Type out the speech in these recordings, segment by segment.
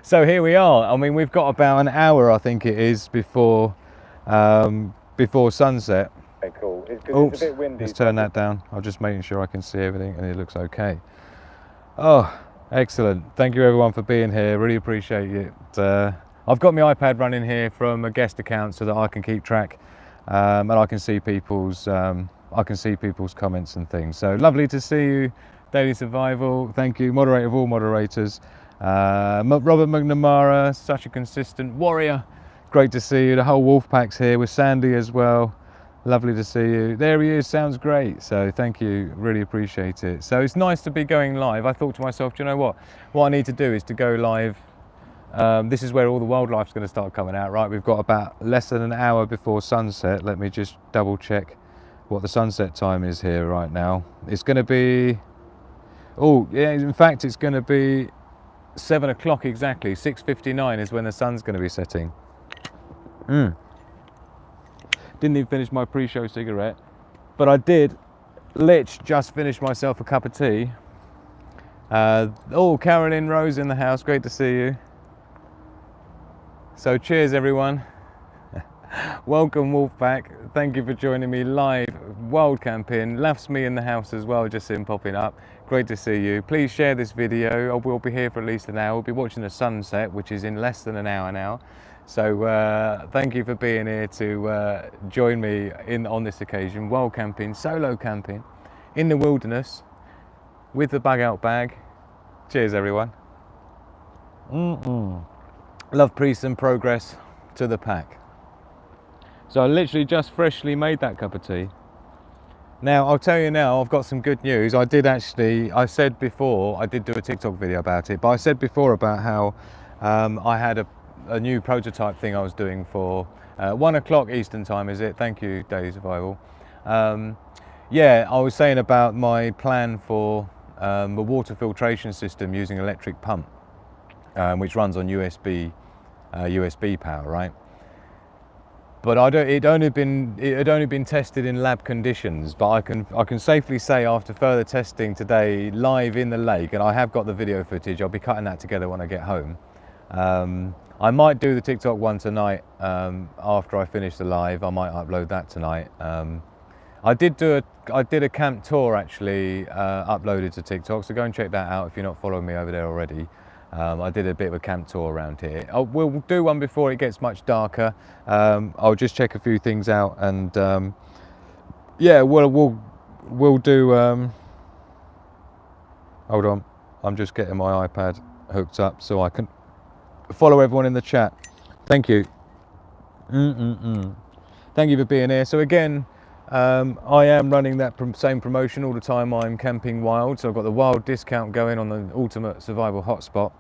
So here we are. I mean, we've got about an hour, I think it is, before sunset. Okay, cool. It's Oops, a bit windy. let's turn that down. I'm just making sure I can see everything and it looks okay. Oh, excellent. Thank you everyone for being here. Really appreciate it. I've got my iPad running here from a guest account so that I can keep track and I can see people's comments and things. So lovely to see you, Daily Survival. Thank you, moderator of all moderators. Robert McNamara, such a consistent warrior. Great to see you. The whole wolf pack's here with Sandy as well. Lovely to see you. There he is, sounds great. So thank you, really appreciate it. So it's nice to be going live. I thought to myself, do you know what I need to do is to go live. This is where all the wildlife's going to start coming out, right? We've got about less than an hour before sunset. Let me just double check what the sunset time is here right now. It's going to be, oh yeah, in fact it's going to be 7 o'clock exactly. 6:59 is when the sun's going to be setting. Didn't even finish my pre-show cigarette, but I did just finish myself a cup of tea. Oh, Carolyn Rose in the house, great to see you. So cheers everyone. Welcome Wolfpack, thank you for joining me live, wild camping. Laughs me in the house as well, just seeing popping up. Great to see you. Please share this video. We'll be here for at least an hour. We'll be watching the sunset, which is in less than an hour now. So thank you for being here to join me on this occasion. Wild camping, solo camping, in the wilderness, with the BUGOUT bag. Cheers everyone. Love, peace and progress to the pack. So I literally just freshly made that cup of tea. Now I'll tell you now, I've got some good news. I said before, I did do a TikTok video about it, but I said before about how I had a new prototype thing I was doing for 1 o'clock Eastern time, is it? Thank you, Daily Survival. Yeah, I was saying about my plan for a water filtration system using electric pump, which runs on USB power, right? But it had only been tested in lab conditions. But I can safely say after further testing today, live in the lake, and I have got the video footage. I'll be cutting that together when I get home. I might do the TikTok one tonight after I finish the live. I might upload that tonight. I did a camp tour actually uploaded to TikTok, so go and check that out if you're not following me over there already. I did a bit of a camp tour around here. We'll do one before it gets much darker. I'll just check a few things out, and yeah, we'll do. Hold on, I'm just getting my iPad hooked up so I can follow everyone in the chat. Thank you. Thank you for being here. So again, I am running that same promotion all the time. I'm camping wild, so I've got the wild discount going on the ultimate survival hotspot.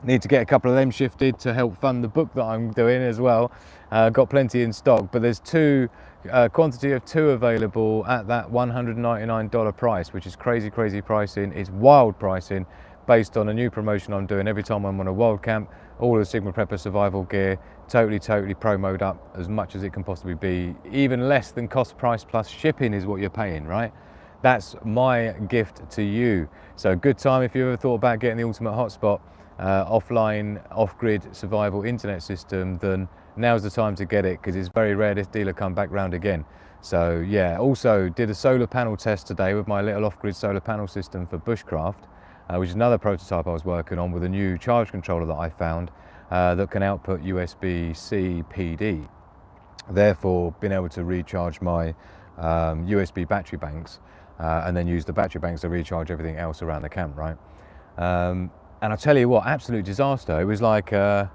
Need to get a couple of them shifted to help fund the book that I'm doing as well. Got plenty in stock, but there's quantity of 2 available at that $199 price, which is crazy pricing. It's wild pricing based on a new promotion I'm doing every time I'm on a wild camp. All the Sigma Prepper survival gear, totally promoed up as much as it can possibly be. Even less than cost price plus shipping is what you're paying, right? That's my gift to you. So good time if you ever thought about getting the ultimate hotspot, offline, off-grid survival internet system, then now's the time to get it, because it's very rare this dealer come back round again. So yeah, also did a solar panel test today with my little off-grid solar panel system for bushcraft, which is another prototype I was working on with a new charge controller that I found that can output USB-C PD. Therefore, being able to recharge my USB battery banks and then use the battery banks to recharge everything else around the camp, right? And I tell you what, absolute disaster. It was like, there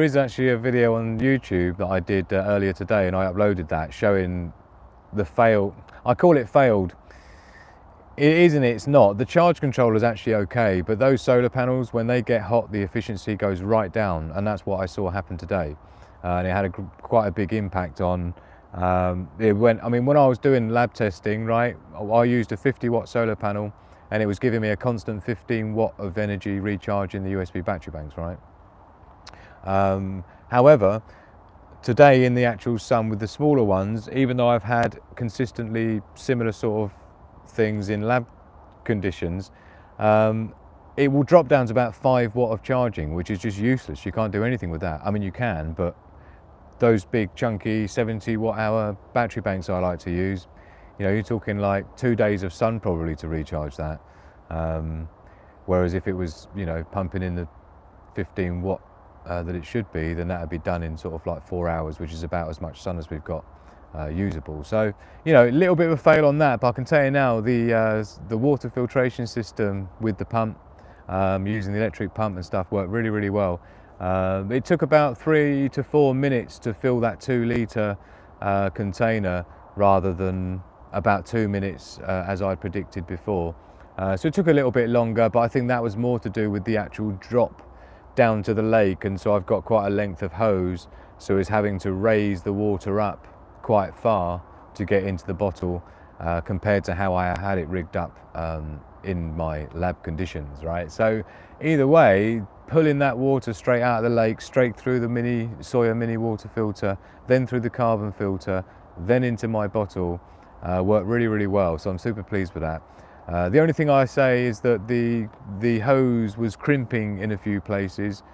is actually a video on YouTube that I did earlier today, and I uploaded that showing the fail. I call it failed. It is and it's not. The charge controller is actually okay, but those solar panels, when they get hot, the efficiency goes right down, and that's what I saw happen today. And it had quite a big impact on, when I was doing lab testing, right, I used a 50-watt solar panel, and it was giving me a constant 15 watt of energy recharge in the USB battery banks, right? However, today in the actual sun with the smaller ones, even though I've had consistently similar sort of things in lab conditions, it will drop down to about 5 watt of charging, which is just useless. You can't do anything with that. I mean, you can, but those big chunky 70 watt hour battery banks I like to use, you know, you're talking like 2 days of sun probably to recharge that. Whereas if it was, you know, pumping in the 15 watt that it should be, then that would be done in sort of like 4 hours, which is about as much sun as we've got usable. So, you know, a little bit of a fail on that, but I can tell you now, the water filtration system with the pump, using the electric pump and stuff, worked really, really well. It took about 3 to 4 minutes to fill that 2 litre container, rather than about 2 minutes as I'd predicted before. So it took a little bit longer, but I think that was more to do with the actual drop down to the lake, and so I've got quite a length of hose, so it's having to raise the water up quite far to get into the bottle, compared to how I had it rigged up in my lab conditions, right? So either way, pulling that water straight out of the lake, straight through the Sawyer mini water filter, then through the carbon filter, then into my bottle, worked really, really well. So I'm super pleased with that. The only thing I say is that the hose was crimping in a few places,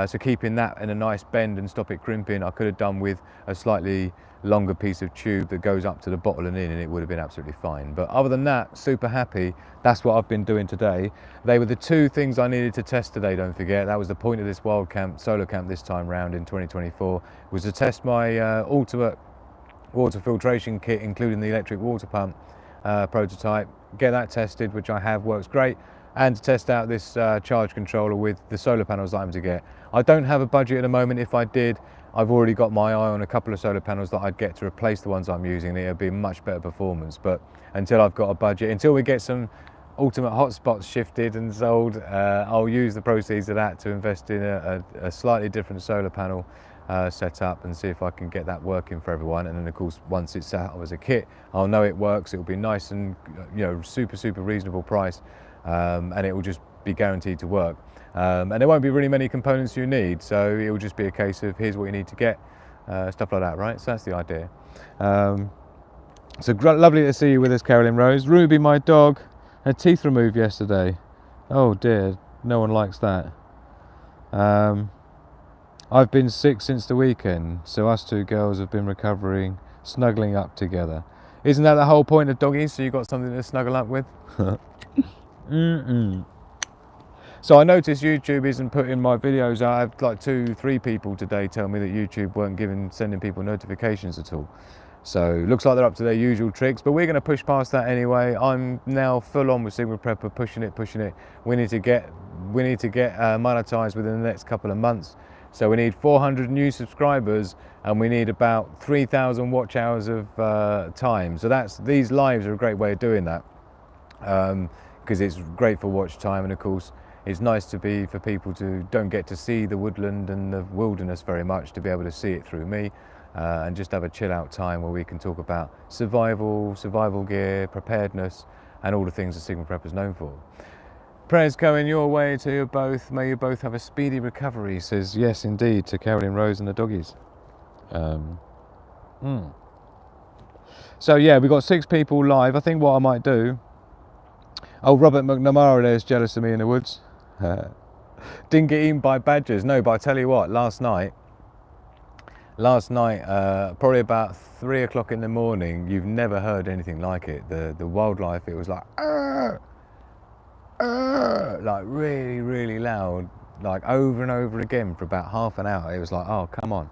so keeping that in a nice bend and stop it crimping, I could have done with a slightly longer piece of tube that goes up to the bottle and in, and it would have been absolutely fine. But other than that, super happy. That's what I've been doing today. They were the 2 things I needed to test today, don't forget. That was the point of this wild camp, solar camp this time round in 2024, was to test my ultimate water filtration kit, including the electric water pump prototype, get that tested, which I have, works great, and to test out this charge controller with the solar panels that I'm to get. I don't have a budget at the moment. If I did, I've already got my eye on a couple of solar panels that I'd get to replace the ones I'm using. It'll be much better performance, but until I've got a budget, until we get some ultimate hotspots shifted and sold, I'll use the proceeds of that to invest in a slightly different solar panel set up and see if I can get that working for everyone. And then of course, once it's set up as a kit, I'll know it works. It'll be nice and, you know, super reasonable price, and it will just be guaranteed to work. And there won't be really many components you need, so it will just be a case of here's what you need to get, stuff like that, right? So that's the idea. So lovely to see you with us, Carolyn Rose. Ruby, my dog, her teeth removed yesterday. Oh dear, no one likes that. I've been sick since the weekend, so us 2 girls have been recovering, snuggling up together. Isn't that the whole point of doggies? So you've got something to snuggle up with? So I noticed YouTube isn't putting my videos out. I have like 2-3 people today tell me that YouTube weren't sending people notifications at all. So looks like they're up to their usual tricks, but we're going to push past that anyway. I'm now full on with Sigma Prepper, pushing it. We need to get monetized within the next couple of months. So we need 400 new subscribers, and we need about 3,000 watch hours of time. So these lives are a great way of doing that, because it's great for watch time, and of course it's nice for people who don't get to see the woodland and the wilderness very much, to be able to see it through me, and just have a chill out time where we can talk about survival gear, preparedness, and all the things that Sigma Prepper is known for. Prayers going your way to you both. May you both have a speedy recovery, says yes indeed to Carolyn Rose and the doggies. So yeah, we've got 6 people live. I think what I might do... Oh, Robert McNamara there is jealous of me in the woods. Didn't get eaten by badgers. No, but I tell you what, last night, probably about 3 o'clock in the morning, you've never heard anything like it. The wildlife, it was like, like really loud, like over and over again for about half an hour. It was like, oh, come on.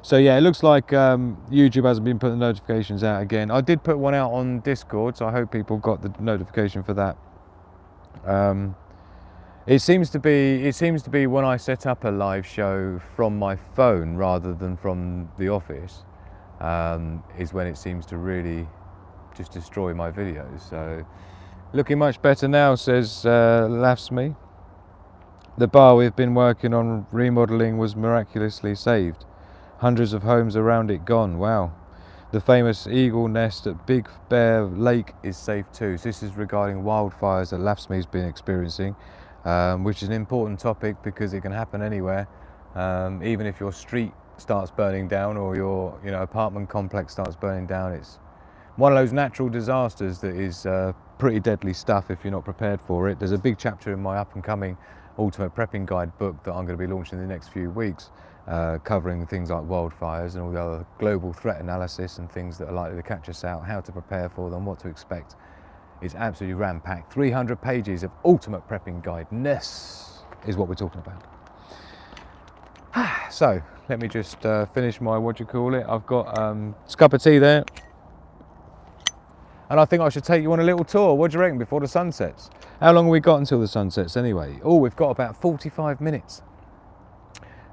So yeah, it looks like YouTube hasn't been putting the notifications out again. I did put one out on Discord, so I hope people got the notification for that. It seems to be when I set up a live show from my phone rather than from the office, is when it seems to really just destroy my videos. So looking much better now, says laughs me. The bar we've been working on remodeling was miraculously saved. Hundreds of homes around it gone. Wow. The famous eagle nest at Big Bear Lake is safe too. So this is regarding wildfires that Laughsme's been experiencing, which is an important topic because it can happen anywhere. Even if your street starts burning down or your apartment complex starts burning down, one of those natural disasters that is pretty deadly stuff if you're not prepared for it. There's a big chapter in my up and coming Ultimate Prepping Guide book that I'm going to be launching in the next few weeks, covering things like wildfires and all the other global threat analysis and things that are likely to catch us out, how to prepare for them, what to expect. It's absolutely ram-packed. 300 pages of ultimate prepping guide-ness is what we're talking about. So, let me just finish my, what do you call it? I've got a cup of tea there. And I think I should take you on a little tour. What do you reckon, before the sun sets? How long have we got until the sun sets anyway? Oh, we've got about 45 minutes.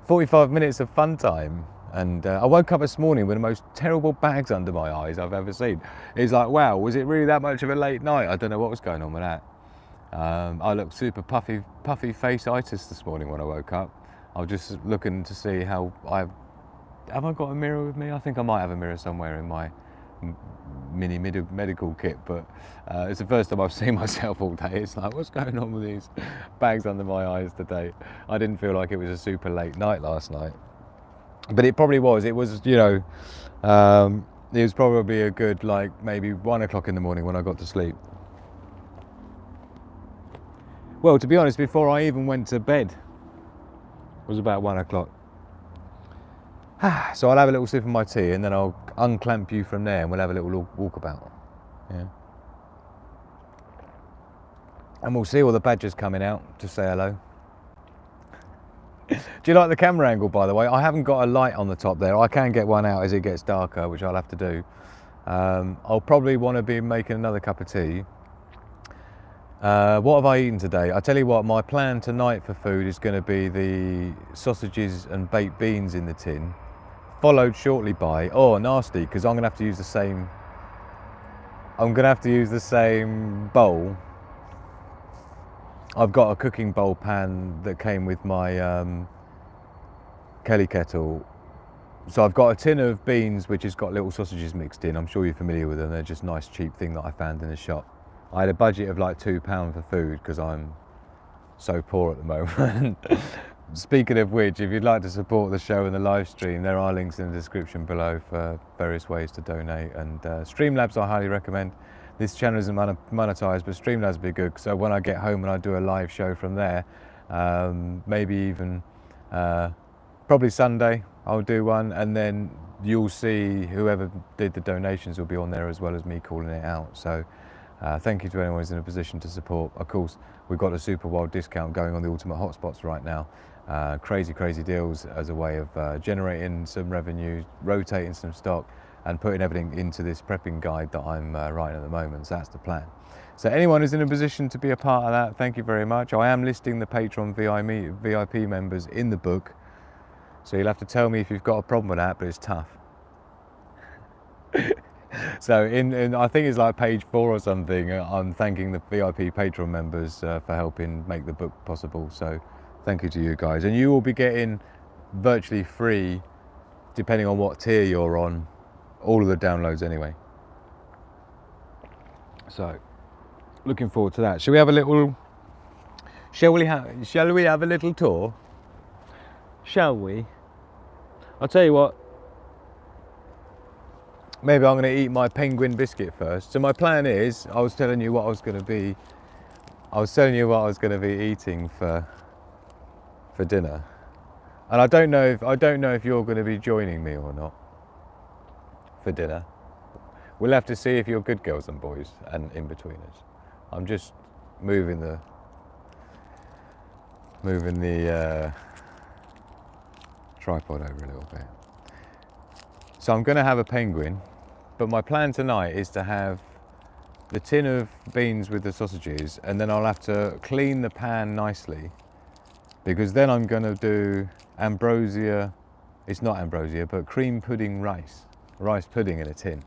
45 minutes of fun time. And I woke up this morning with the most terrible bags under my eyes I've ever seen. It's like, wow, was it really that much of a late night? I don't know what was going on with that. I looked super puffy face-itis this morning when I woke up. I was just looking to see how have I got a mirror with me? I think I might have a mirror somewhere in my mini medical kit, but it's the first time I've seen myself all day. It's like, what's going on with these bags under my eyes today? I didn't feel like it was a super late night last night, but it probably was. It was, you know, it was probably a good, like, maybe 1 o'clock in the morning when I got to sleep. Well, to be honest, before I even went to bed, it was about 1 o'clock. So I'll have a little sip of my tea and then I'll unclamp you from there and we'll have a little walkabout. Yeah. And we'll see all the badgers coming out to say hello. Do you like the camera angle, by the way? I haven't got a light on the top there. I can get one out as it gets darker, which I'll have to do. I'll probably want to be making another cup of tea. What have I eaten today? I tell you what, my plan tonight for food is going to be the sausages and baked beans in the tin, followed shortly by, oh, nasty, because I'm going to have to use the same, bowl. I've got a cooking bowl pan that came with my Kelly kettle. So I've got a tin of beans which has got little sausages mixed in. I'm sure you're familiar with them. They're just nice cheap thing that I found in the shop. I had a budget of like £2 for food because I'm so poor at the moment. Speaking of which, if you'd like to support the show and the live stream, there are links in the description below for various ways to donate. And Streamlabs I highly recommend. This channel isn't monetized, but Streamlabs would be good. So when I get home and I do a live show from there, maybe even probably Sunday I'll do one, and then you'll see whoever did the donations will be on there as well as me calling it out. So thank you to anyone who's in a position to support. Of course, we've got a super wild discount going on the Ultimate Hotspots right now. Crazy deals as a way of generating some revenue, rotating some stock, and putting everything into this prepping guide that I'm writing at the moment. So that's the plan. So anyone who's in a position to be a part of that, thank you very much. I am listing the Patreon VIP members in the book. So you'll have to tell me if you've got a problem with that, but it's tough. So in I think it's like page 4 or something, I'm thanking the VIP Patreon members for helping make the book possible. So thank you to you guys. And you will be getting virtually free, depending on what tier you're on, all of the downloads anyway. So looking forward to that. Shall we have a little tour? Shall we? I'll tell you what, maybe I'm going to eat my penguin biscuit first. So my plan is, I was telling you what I was going to be eating for dinner, and I don't know if you're going to be joining me or not for dinner. We'll have to see if you're good girls and boys and in-betweeners. I'm just moving the tripod over a little bit. So I'm going to have a penguin, but my plan tonight is to have the tin of beans with the sausages, and then I'll have to clean the pan nicely, because then I'm going to do ambrosia, it's not ambrosia, but cream pudding rice pudding in a tin.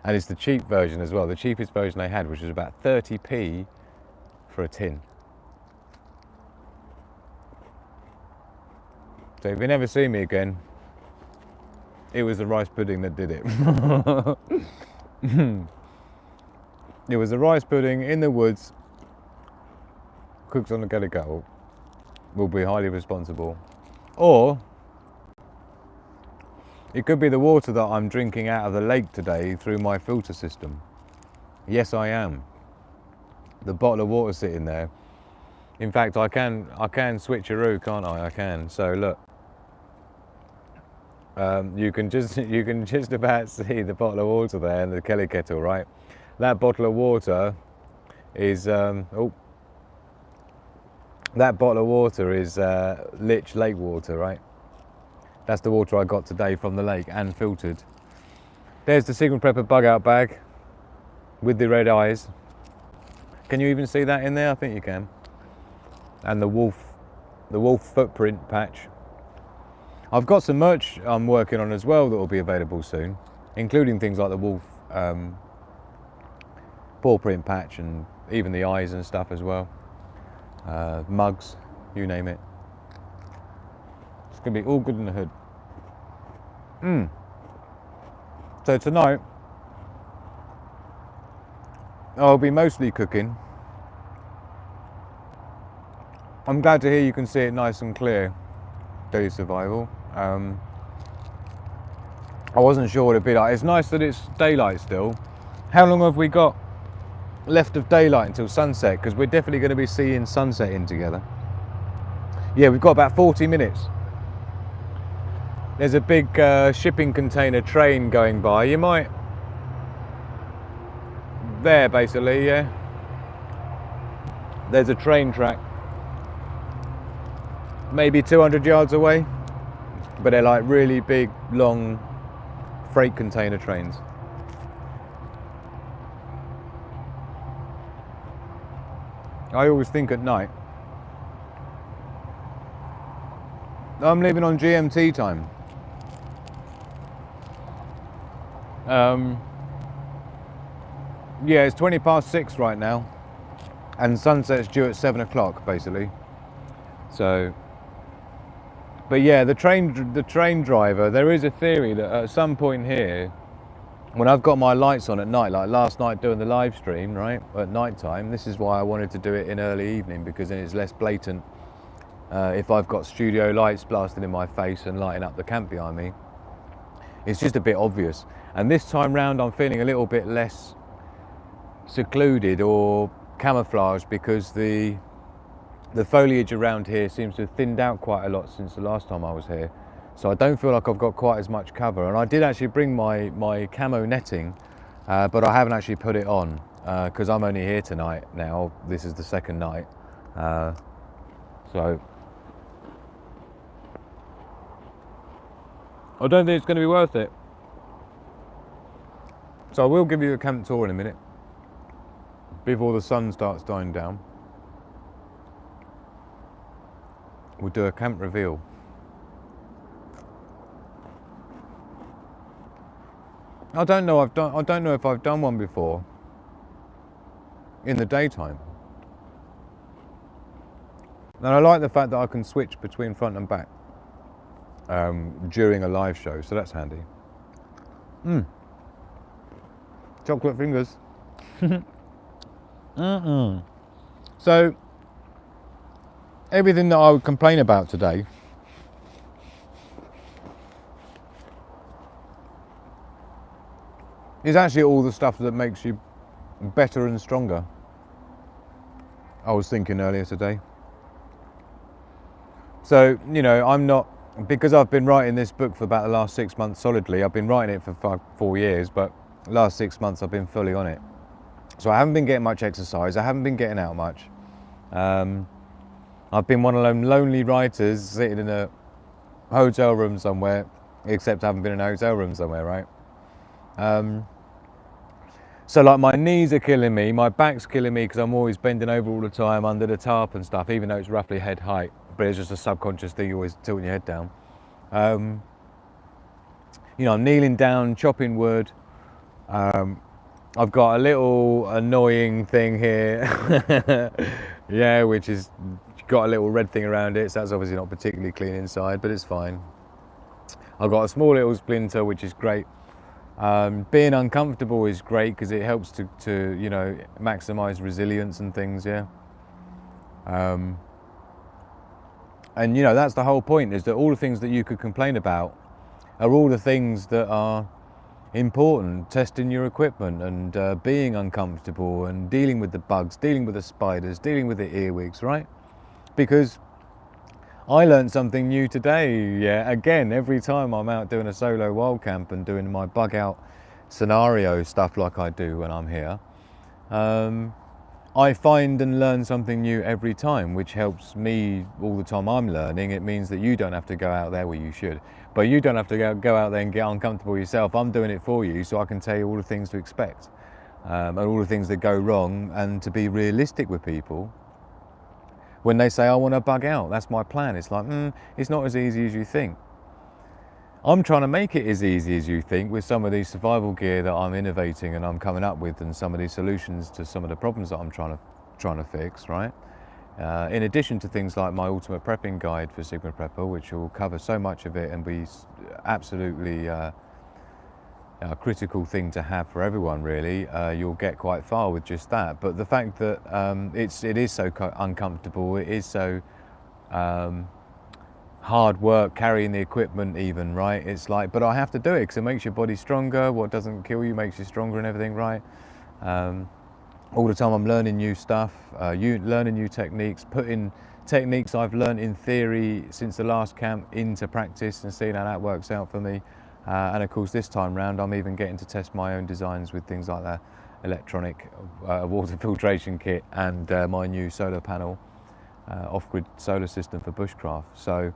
And it's the cheap version as well, the cheapest version I had, which was about 30p for a tin. So if you never see me again, it was the rice pudding that did it. It was the rice pudding in the woods, cooked on a Kelly kettle, will be highly responsible. Or It could be the water that I'm drinking out of the lake today through my filter system. Yes, I am. The bottle of water sitting there. In fact, I can switcheroo, can't I? I can. So look, you can just about see the bottle of water there and the Kelly kettle, right? That bottle of water is that bottle of water is Litch Lake water, right? That's the water I got today from the lake and filtered. There's the Signal Prepper bug out bag with the red eyes. Can you even see that in there? I think you can. And the wolf footprint patch. I've got some merch I'm working on as well that will be available soon, including things like the wolf paw print patch and even the eyes and stuff as well. Mugs, you name it. It's going to be all good in the hood. So tonight, I'll be mostly cooking. I'm glad to hear you can see it nice and clear, Daily Survival. I wasn't sure what it'd be like. It's nice that it's daylight still. How long have we got left of daylight until sunset? Because we're definitely going to be seeing sunset in together. Yeah, we've got about 40 minutes. There's a big shipping container train going by. You might... There, basically, yeah. There's a train track. Maybe 200 yards away. But they're like really big, long freight container trains. I always think at night, I'm living on GMT time. Yeah, it's 20 past 6 right now, and sunset's due at 7 o'clock, basically. So, but yeah, the train driver. There is a theory that at some point here, when I've got my lights on at night, like last night doing the live stream, right, at night time. This is why I wanted to do it in early evening, because then it's less blatant. If I've got studio lights blasting in my face and lighting up the camp behind me, it's just a bit obvious. And this time round, I'm feeling a little bit less secluded or camouflaged, because the foliage around here seems to have thinned out quite a lot since the last time I was here. So I don't feel like I've got quite as much cover. And I did actually bring my camo netting, but I haven't actually put it on because I'm only here tonight now. This is the second night. So I don't think it's going to be worth it. So I will give you a camp tour in a minute, before the sun starts dying down. We'll do a camp reveal. I don't know if I've done one before in the daytime. And I like the fact that I can switch between front and back during a live show, so that's handy. Chocolate fingers. So everything that I would complain about today is actually all the stuff that makes you better and stronger. I was thinking earlier today. So, you know, I'm not, because I've been writing this book for about the last 6 months solidly. I've been writing it for 4 years, but the last 6 months I've been fully on it. So I haven't been getting much exercise. I haven't been getting out much. I've been one of them lonely writers sitting in a hotel room somewhere, except I haven't been in a hotel room somewhere, right? So like my knees are killing me, my back's killing me because I'm always bending over all the time under the tarp and stuff, even though it's roughly head height, but it's just a subconscious thing, you're always tilting your head down. You know, I'm kneeling down, chopping wood. I've got a little annoying thing here, yeah, which is got a little red thing around it, so that's obviously not particularly clean inside, but it's fine. I've got a small little splinter, which is great. Being uncomfortable is great because it helps to you know, maximize resilience and things, yeah. And you know, that's the whole point, is that all the things that you could complain about are all the things that are important. Testing your equipment and being uncomfortable and dealing with the bugs, dealing with the spiders, dealing with the earwigs, right? Because I learned something new today. Yeah, again, every time I'm out doing a solo wild camp and doing my bug out scenario stuff like I do when I'm here, I find and learn something new every time, which helps me all the time I'm learning. It means that you don't have to go out there, well, you should, but you don't have to go out there and get uncomfortable yourself. I'm doing it for you, so I can tell you all the things to expect and all the things that go wrong, and to be realistic with people. When they say, I want to bug out, that's my plan. It's like, it's not as easy as you think. I'm trying to make it as easy as you think with some of these survival gear that I'm innovating and I'm coming up with, and some of these solutions to some of the problems that I'm trying to fix, right? In addition to things like my ultimate prepping guide for Sigma Prepper, which will cover so much of it and be absolutely a critical thing to have for everyone, really. You'll get quite far with just that. But the fact that it is so uncomfortable, it is so hard work carrying the equipment even, right? It's like, but I have to do it because it makes your body stronger. What doesn't kill you makes you stronger and everything, right? All the time I'm learning new stuff, learning new techniques, putting techniques I've learned in theory since the last camp into practice and seeing how that works out for me. And of course this time round I'm even getting to test my own designs with things like that electronic water filtration kit and my new solar panel off-grid solar system for bushcraft. So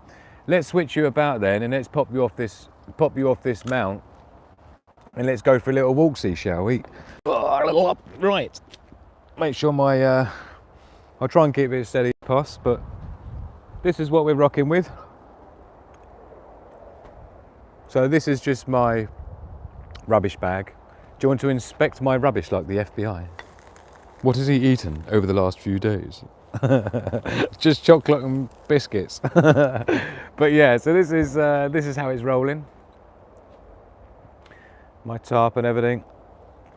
let's switch you about then, and let's pop you off this mount, and let's go for a little walksy, shall we? Right, make sure my I'll try and keep it steady as possible, but this is what we're rocking with. So this is just my rubbish bag. Do you want to inspect my rubbish like the FBI? What has he eaten over the last few days? Just chocolate and biscuits. But yeah, so this is how it's rolling. My tarp and everything.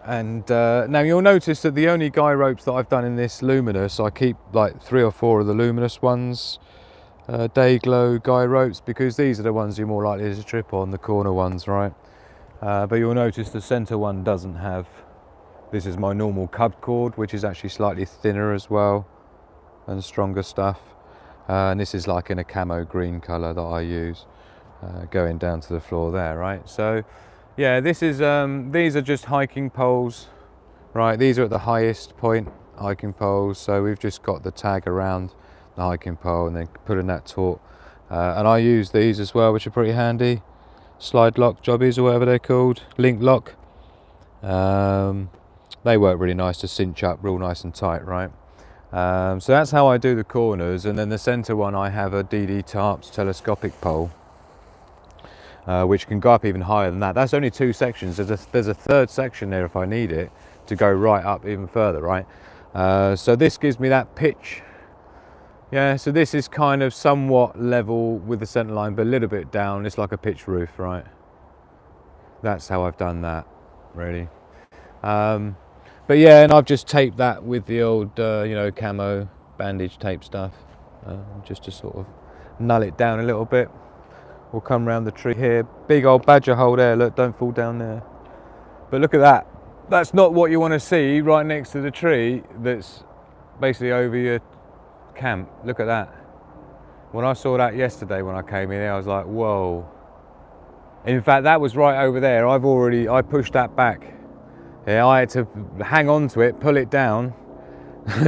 And now you'll notice that the only guy ropes that I've done in this luminous, I keep like 3 or 4 of the luminous ones, day glow guy ropes, because these are the ones you're more likely to trip on, the corner ones, right? But you'll notice the center one doesn't have. This is my normal cub cord, which is actually slightly thinner as well and stronger stuff. And this is like in a camo green color that I use, going down to the floor there, right? So yeah, this is these are just hiking poles, right? These are at the highest point hiking poles. So we've just got the tag around the hiking pole and then put in that taut. And I use these as well, which are pretty handy. Slide lock jobbies or whatever they're called, link lock. They work really nice to cinch up real nice and tight, right? So that's how I do the corners. And then the center one, I have a DD Tarps telescopic pole, which can go up even higher than that. That's only 2 sections. There's a third section there if I need it to go right up even further, right? So this gives me that pitch. Yeah, so this is kind of somewhat level with the center line, but a little bit down. It's like a pitch roof, right? That's how I've done that, really. But yeah, and I've just taped that with the old, you know, camo bandage tape stuff, just to sort of null it down a little bit. We'll come around the tree here. Big old badger hole there, look, don't fall down there. But look at that. That's not what you want to see right next to the tree that's basically over your camp. Look at that. When I saw that yesterday when I came in here, I was like, whoa. In fact, that was right over there. I pushed that back. Yeah, I had to hang on to it, pull it down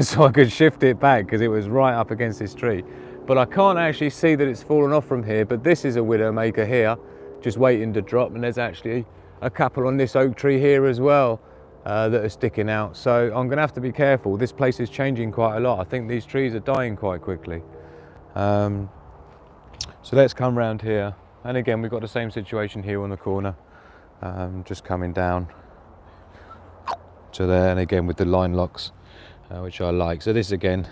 so I could shift it back because it was right up against this tree. But I can't actually see that it's fallen off from here, but this is a widowmaker here, just waiting to drop, and there's actually a couple on this oak tree here as well that are sticking out. So I'm gonna have to be careful. This place is changing quite a lot. I think these trees are dying quite quickly. So let's come round here. And again, we've got the same situation here on the corner, just coming down to there, and again with the line locks, which I like. So this again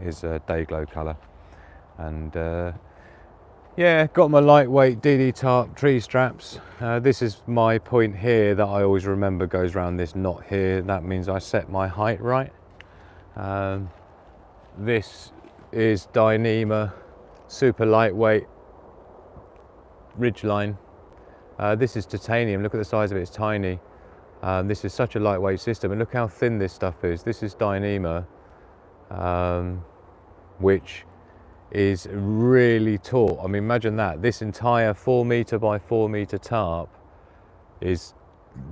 is a day glow colour. And yeah, got my lightweight DD Tarp tree straps. This is my point here that I always remember goes around this knot here. That means I set my height right. This is Dyneema super lightweight Ridgeline This is titanium. Look at the size of it, it's tiny. This is such a lightweight system, and look how thin this stuff is. This is Dyneema, which is really taut. I mean, imagine that. This entire 4 meter by 4 meter tarp is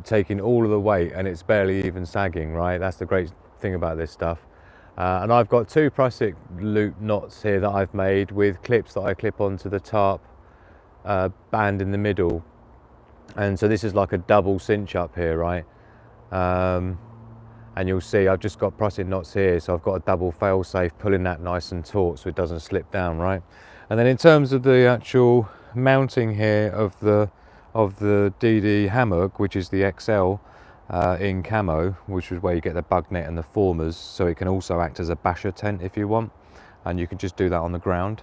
taking all of the weight, and it's barely even sagging, right? That's the great thing about this stuff. And I've got 2 plastic loop knots here that I've made with clips that I clip onto the tarp band in the middle. And so this is like a double cinch up here, right? And you'll see I've just got plastic knots here, so I've got a double fail-safe pulling that nice and taut so it doesn't slip down, right? And then in terms of the actual mounting here of the DD Hammock, which is the XL in camo, which is where you get the bug net and the formers, so it can also act as a basher tent if you want, and you can just do that on the ground.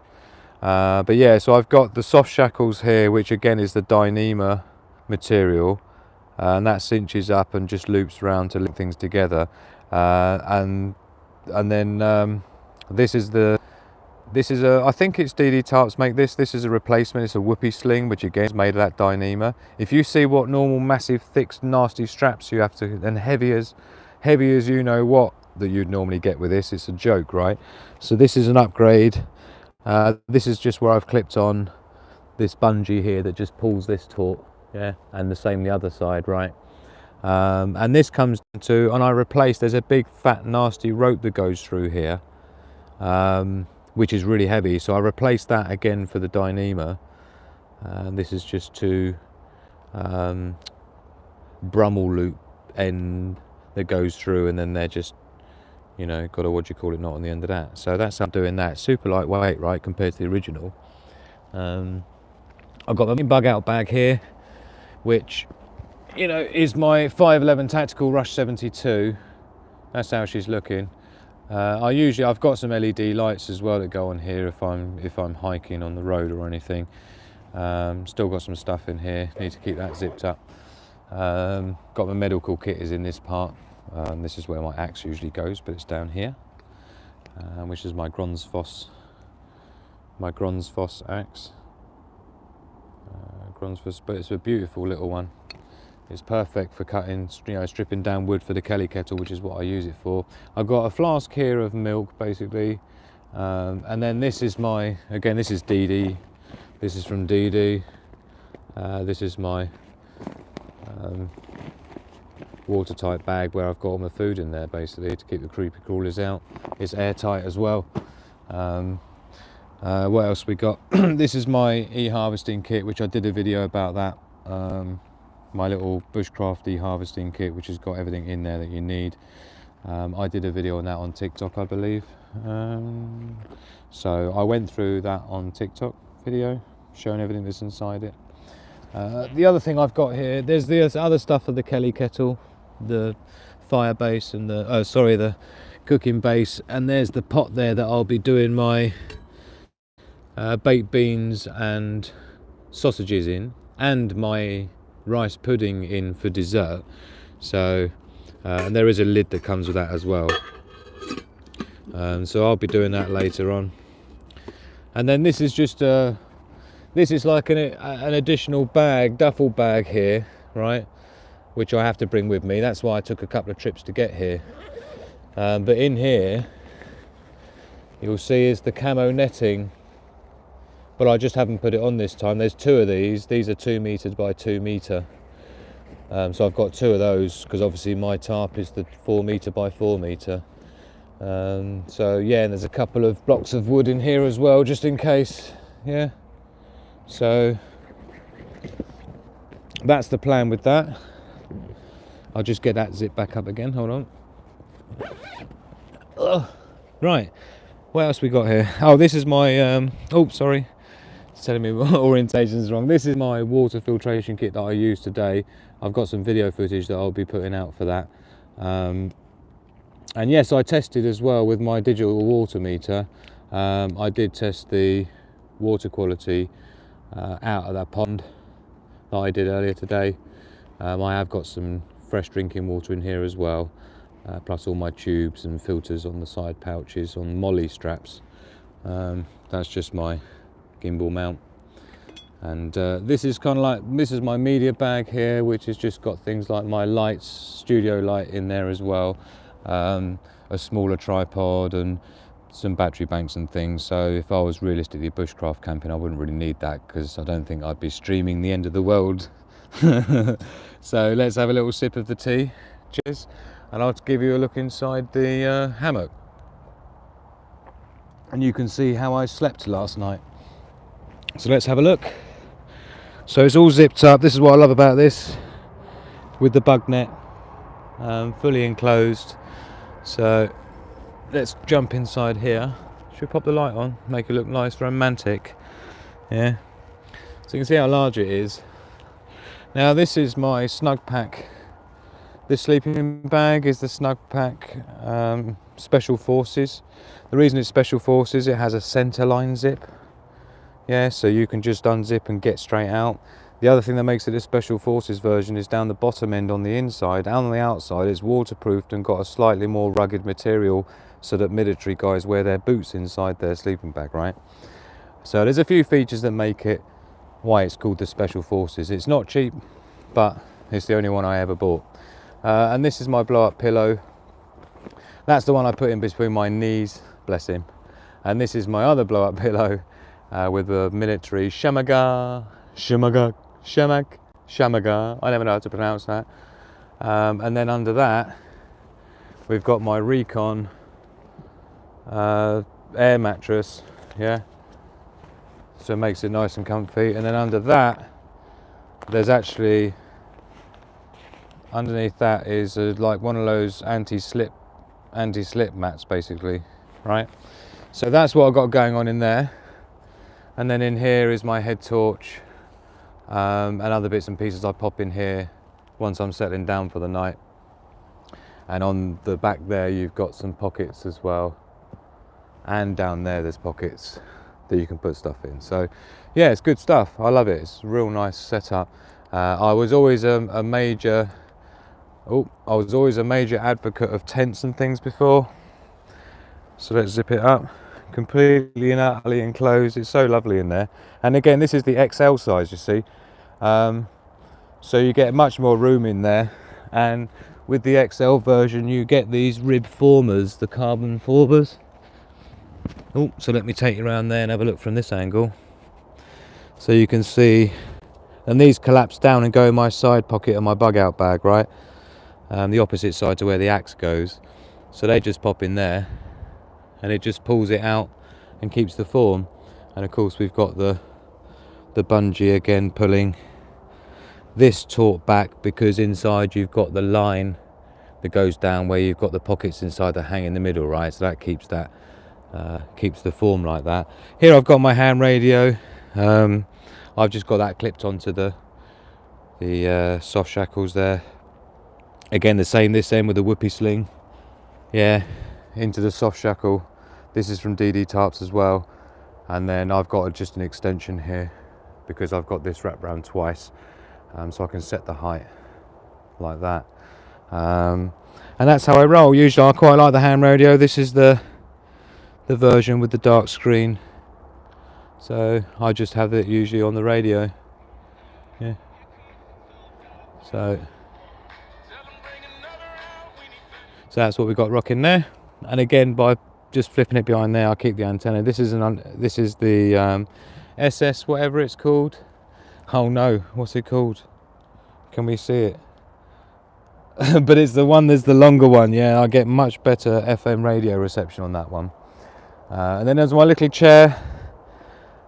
But yeah, so I've got the soft shackles here, which again is the Dyneema material, and that cinches up and just loops around to link things together. And then this is a, I think it's DD Tarps make this. This is a replacement. It's a whoopie sling, which again is made of that Dyneema. If you see what normal, massive, thick, nasty straps you have to, and heavy as you know what, that you'd normally get with this, it's a joke, right? So this is an upgrade. This is just where I've clipped on this bungee here that just pulls this taut, yeah, and the same the other side, right? And this comes to, and I replaced, there's a big fat nasty rope that goes through here, which is really heavy, so I replaced that again for the Dyneema. This is just to Brummel loop end that goes through, and then they're just, you know, got a, what do you call it, knot on the end of that. So that's how I'm doing that. Super lightweight, right, compared to the original. I've got my bug out bag here, which, you know, is my 511 Tactical Rush 72. That's how she's looking. I've got some LED lights as well that go on here if I'm hiking on the road or anything. Still got some stuff in here. Need to keep that zipped up. Got my medical kit is in this part. This is where my axe usually goes, but it's down here, which is my Gronsfoss axe. But it's a beautiful little one. It's perfect for cutting, you know, stripping down wood for the Kelly kettle, which is what I use it for. I've got a flask here of milk, basically, and then this is my, again, this is DD. This is from DD. This is my watertight bag where I've got all my food in there, basically, to keep the creepy crawlers out. It's airtight as well. What else we got? This is my e-harvesting kit, which I did a video about that. My little bushcraft e-harvesting kit, which has got everything in there that you need. I did a video on that on TikTok, I believe. So I went through that on TikTok video, showing everything that's inside it. The other thing I've got here, there's the other stuff of the Kelly kettle, the fire base and the cooking base, and there's the pot there that I'll be doing my baked beans and sausages in, and my rice pudding in for dessert. So and there is a lid that comes with that as well, so I'll be doing that later on. And then this is just this is like an additional bag, duffel bag here, right, which I have to bring with me. That's why I took a couple of trips to get here. But in here you'll see is the camo netting, but I just haven't put it on this time. There's 2 of these. These are 2 meters by 2 meter. So I've got 2 of those because obviously my tarp is the 4 meter by 4 meter. So yeah, and there's a couple of blocks of wood in here as well, just in case. Yeah. So that's the plan with that. I'll just get that zip back up again. Hold on. Ugh. Right. What else we got here? Oh, this is my. Oh, sorry. It's telling me my orientation is wrong. This is my water filtration kit that I use today. I've got some video footage that I'll be putting out for that. And yes, I tested as well with my digital water meter. I did test the water quality out of that pond that I did earlier today. I have got some fresh drinking water in here as well, plus all my tubes and filters on the side pouches on molly straps. That's just my gimbal mount. And this is kind of like, this is my media bag here, which has just got things like my lights, studio light in there as well, a smaller tripod and some battery banks and things. So if I was realistically bushcraft camping, I wouldn't really need that, because I don't think I'd be streaming the end of the world. So let's have a little sip of the tea. Cheers. And I'll give you a look inside the hammock. And you can see how I slept last night. So let's have a look. So it's all zipped up. This is what I love about this, with the bug net, fully enclosed. So let's jump inside here. Should we pop the light on, make it look nice, romantic? Yeah. So you can see how large it is. Now this is my snug pack. This sleeping bag is the snug pack Special Forces. The reason it's Special Forces, it has a center line zip. Yeah, so you can just unzip and get straight out. The other thing that makes it a Special Forces version is down the bottom end on the inside. Down on the outside it's waterproofed and got a slightly more rugged material, so that military guys wear their boots inside their sleeping bag, right? So there's a few features that make it why it's called the Special Forces. It's not cheap, but it's the only one I ever bought. And this is my blow up pillow. That's the one I put in between my knees, bless him. And this is my other blow up pillow with a military shamaga, I never know how to pronounce that. And then under that, we've got my Recon air mattress, yeah. So it makes it nice and comfy. And then under that, there's actually, underneath that is like one of those anti-slip mats, basically, right? So that's what I've got going on in there. And then in here is my head torch and other bits and pieces I pop in here once I'm settling down for the night. And on the back there you've got some pockets as well, and down there there's pockets that you can put stuff in. So yeah, it's good stuff. I love it. It's a real nice setup. I was always a major advocate of tents and things before. So let's zip it up. Completely and utterly enclosed. It's so lovely in there. And again, this is the XL size, you see. So you get much more room in there. And with the XL version, you get these rib formers, the carbon formers. Oh, so let me take you around there and have a look from this angle. So you can see, and these collapse down and go in my side pocket of my bug out bag, right? The opposite side to where the axe goes. So they just pop in there, and it just pulls it out and keeps the form. And of course we've got the bungee again pulling this taut back, because inside you've got the line that goes down where you've got the pockets inside that hang in the middle, right? So that keeps that keeps the form like that. Here I've got my hand radio. I've just got that clipped onto the soft shackles there. Again, the same this end with the whoopie sling, yeah, into the soft shackle. This is from DD Tarps as well. And then I've got just an extension here because I've got this wrapped around twice, so I can set the height like that. And that's how I roll. Usually I quite like the ham radio. This is the version with the dark screen, so I just have it usually on the radio, yeah. So that's what we've got rocking there. And again, by just flipping it behind there, I keep the antenna. This is the SS whatever it's called. Oh no, what's it called? Can we see it? But it's the one, there's the longer one, yeah. I get much better FM radio reception on that one. And then there's my little chair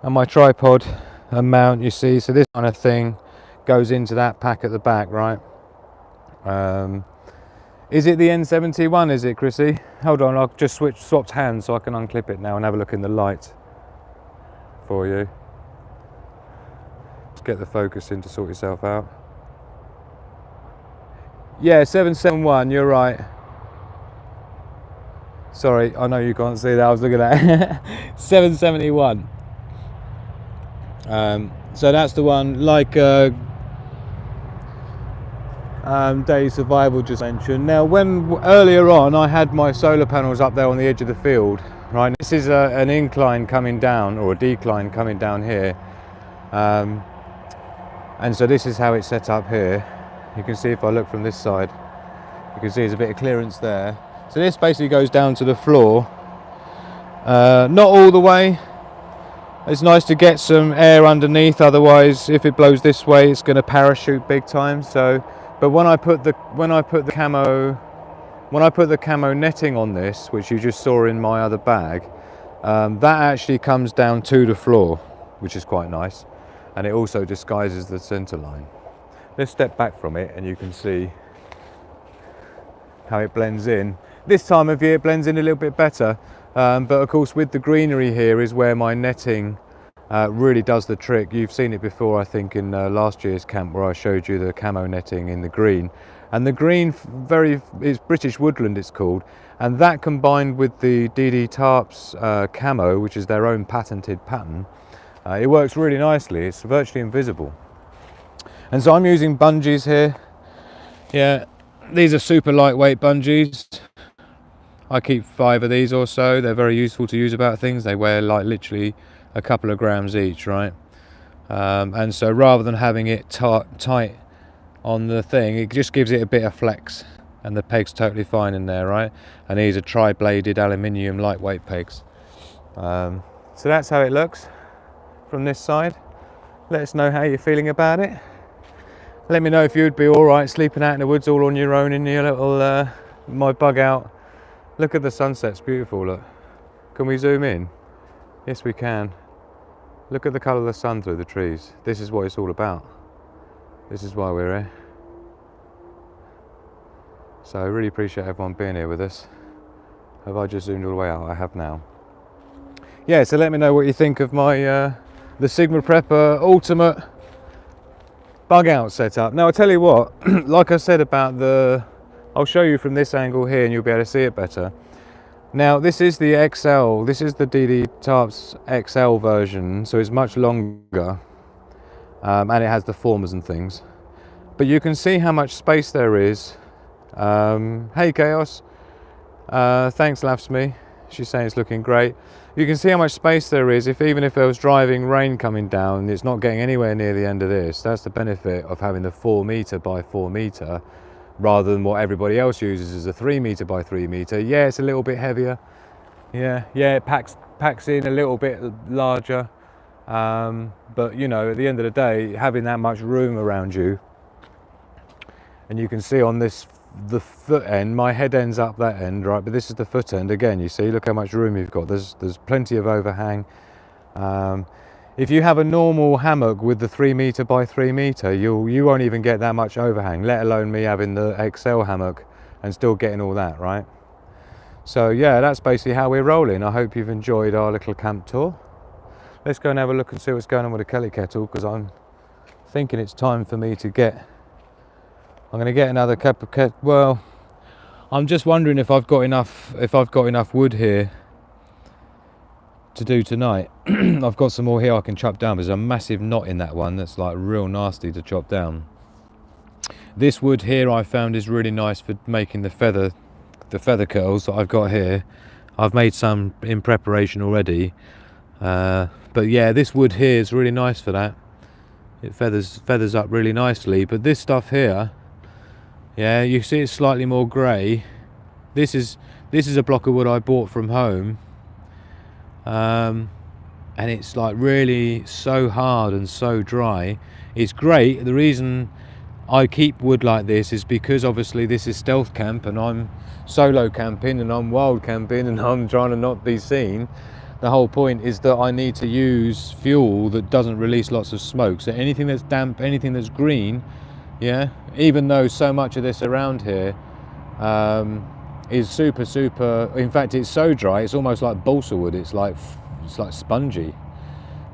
and my tripod and mount, you see. So this kind of thing goes into that pack at the back, right? Is it the N71, is it, Chrissy? Hold on, I'll just swapped hands so I can unclip it now and have a look in the light for you. Just get the focus in to sort yourself out. Yeah, 771, you're right. Sorry, I know you can't see that, I was looking at 771. So that's the one, like Day Survival just mentioned. Now, when earlier on I had my solar panels up there on the edge of the field, right? This is an incline coming down, or a decline coming down here, And so this is how it's set up here. You can see if I look from this side, you can see there's a bit of clearance there. So this basically goes down to the floor. Not all the way. It's nice to get some air underneath, otherwise if it blows this way it's going to parachute big time. So, but when I put the camo netting on this, which you just saw in my other bag, that actually comes down to the floor, which is quite nice, and it also disguises the center line. Let's step back from it and you can see how it blends in. This time of year it blends in a little bit better. But of course with the greenery here is where my netting really does the trick. You've seen it before, I think, in last year's camp where I showed you the camo netting in the green. And the green is British woodland, it's called, and that combined with the DD Tarps camo, which is their own patented pattern, it works really nicely. It's virtually invisible. And so I'm using bungees here. Yeah, these are super lightweight bungees. I keep 5 of these or so. They're very useful to use about things. They weigh like literally a couple of grams each, right? And so rather than having it tight on the thing, it just gives it a bit of flex, and the peg's totally fine in there, right? And these are tri-bladed aluminium lightweight pegs. So that's how it looks from this side. Let us know how you're feeling about it. Let me know if you'd be all right sleeping out in the woods all on your own in your little my bug out. Look at the sunset, it's beautiful, look. Can we zoom in? Yes we can. Look at the colour of the sun through the trees. This is what it's all about. This is why we're here. So I really appreciate everyone being here with us. Have I just zoomed all the way out? I have now. Yeah, so let me know what you think of my the Sigma Prepper Ultimate bug out setup. Now I'll tell you what, like I said about I'll show you from this angle here and you'll be able to see it better. Now this is the XL, this is the DD Tarps XL version, so it's much longer and it has the formers and things. But you can see how much space there is. Hey Chaos, thanks Lafsme, she's saying it's looking great. You can see how much space there is. Even if there was driving rain coming down, it's not getting anywhere near the end of this. That's the benefit of having the 4 meter by 4 meter. Rather than what everybody else uses as a 3 meter by 3 meter. Yeah, it's a little bit heavier. Yeah, it packs in a little bit larger. But you know, at the end of the day, having that much room around you, and you can see on this, the foot end, my head ends up that end, right? But this is the foot end again. You see, look how much room you've got. There's plenty of overhang. If you have a normal hammock with the 3 meter by 3 meter, you won't even get that much overhang, let alone me having the XL hammock and still getting all that, right? So yeah, that's basically how we're rolling. I hope you've enjoyed our little camp tour. Let's go and have a look and see what's going on with the Kelly kettle, because I'm thinking it's time for me to I'm going to get another cup of kettle. Well, I'm just wondering if I've got enough wood here to do tonight. I've got some more here I can chop down. There's a massive knot in that one that's like real nasty to chop down. This wood here I found is really nice for making the feather curls that I've got here. I've made some in preparation already, but yeah, this wood here is really nice for that. It feathers up really nicely. But this stuff here, yeah, you see it's slightly more grey. This is a block of wood I bought from home. And it's like really so hard and so dry. It's great. The reason I keep wood like this is because obviously this is stealth camp and I'm solo camping and I'm wild camping and I'm trying to not be seen. The whole point is that I need to use fuel that doesn't release lots of smoke. So anything that's damp, anything that's green, yeah, even though so much of this around here is super, in fact it's so dry it's almost like balsa wood. It's like spongy.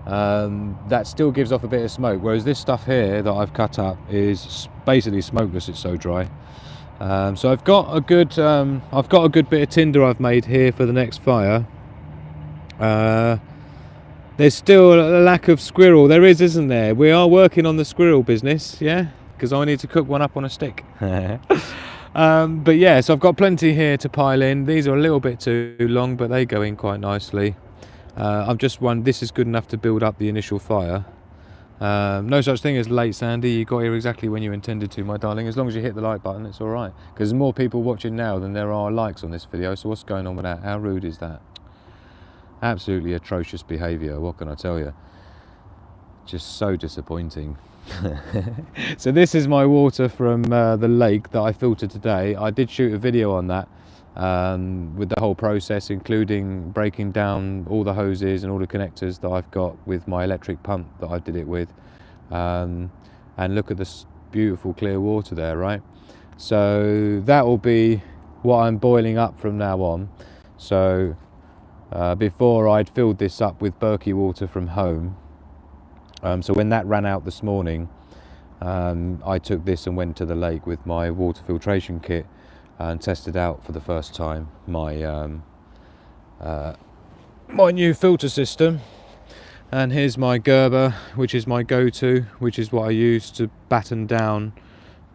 That still gives off a bit of smoke, whereas this stuff here that I've cut up is basically smokeless. It's so dry. So I've got a good bit of tinder I've made here for the next fire. There's still a lack of squirrel. There is, isn't there? We are working on the squirrel business, yeah, because I need to cook one up on a stick. But yeah, so I've got plenty here to pile in. These are a little bit too long, but they go in quite nicely. I've just this is good enough to build up the initial fire. No such thing as late, Sandy. You got here exactly when you intended to, my darling. As long as you hit the like button, it's all right. Because there's more people watching now than there are likes on this video. So what's going on with that? How rude is that? Absolutely atrocious behaviour. What can I tell you? Just so disappointing. So this is my water from the lake that I filtered today. I did shoot a video on that with the whole process, including breaking down all the hoses and all the connectors that I've got with my electric pump that I did it with. And look at this beautiful clear water there, right? So that will be what I'm boiling up from now on. So before, I'd filled this up with Berkey water from home. So when that ran out this morning, I took this and went to the lake with my water filtration kit and tested out for the first time my my new filter system. And here's my Gerber, which is my go-to, which is what I use to batten down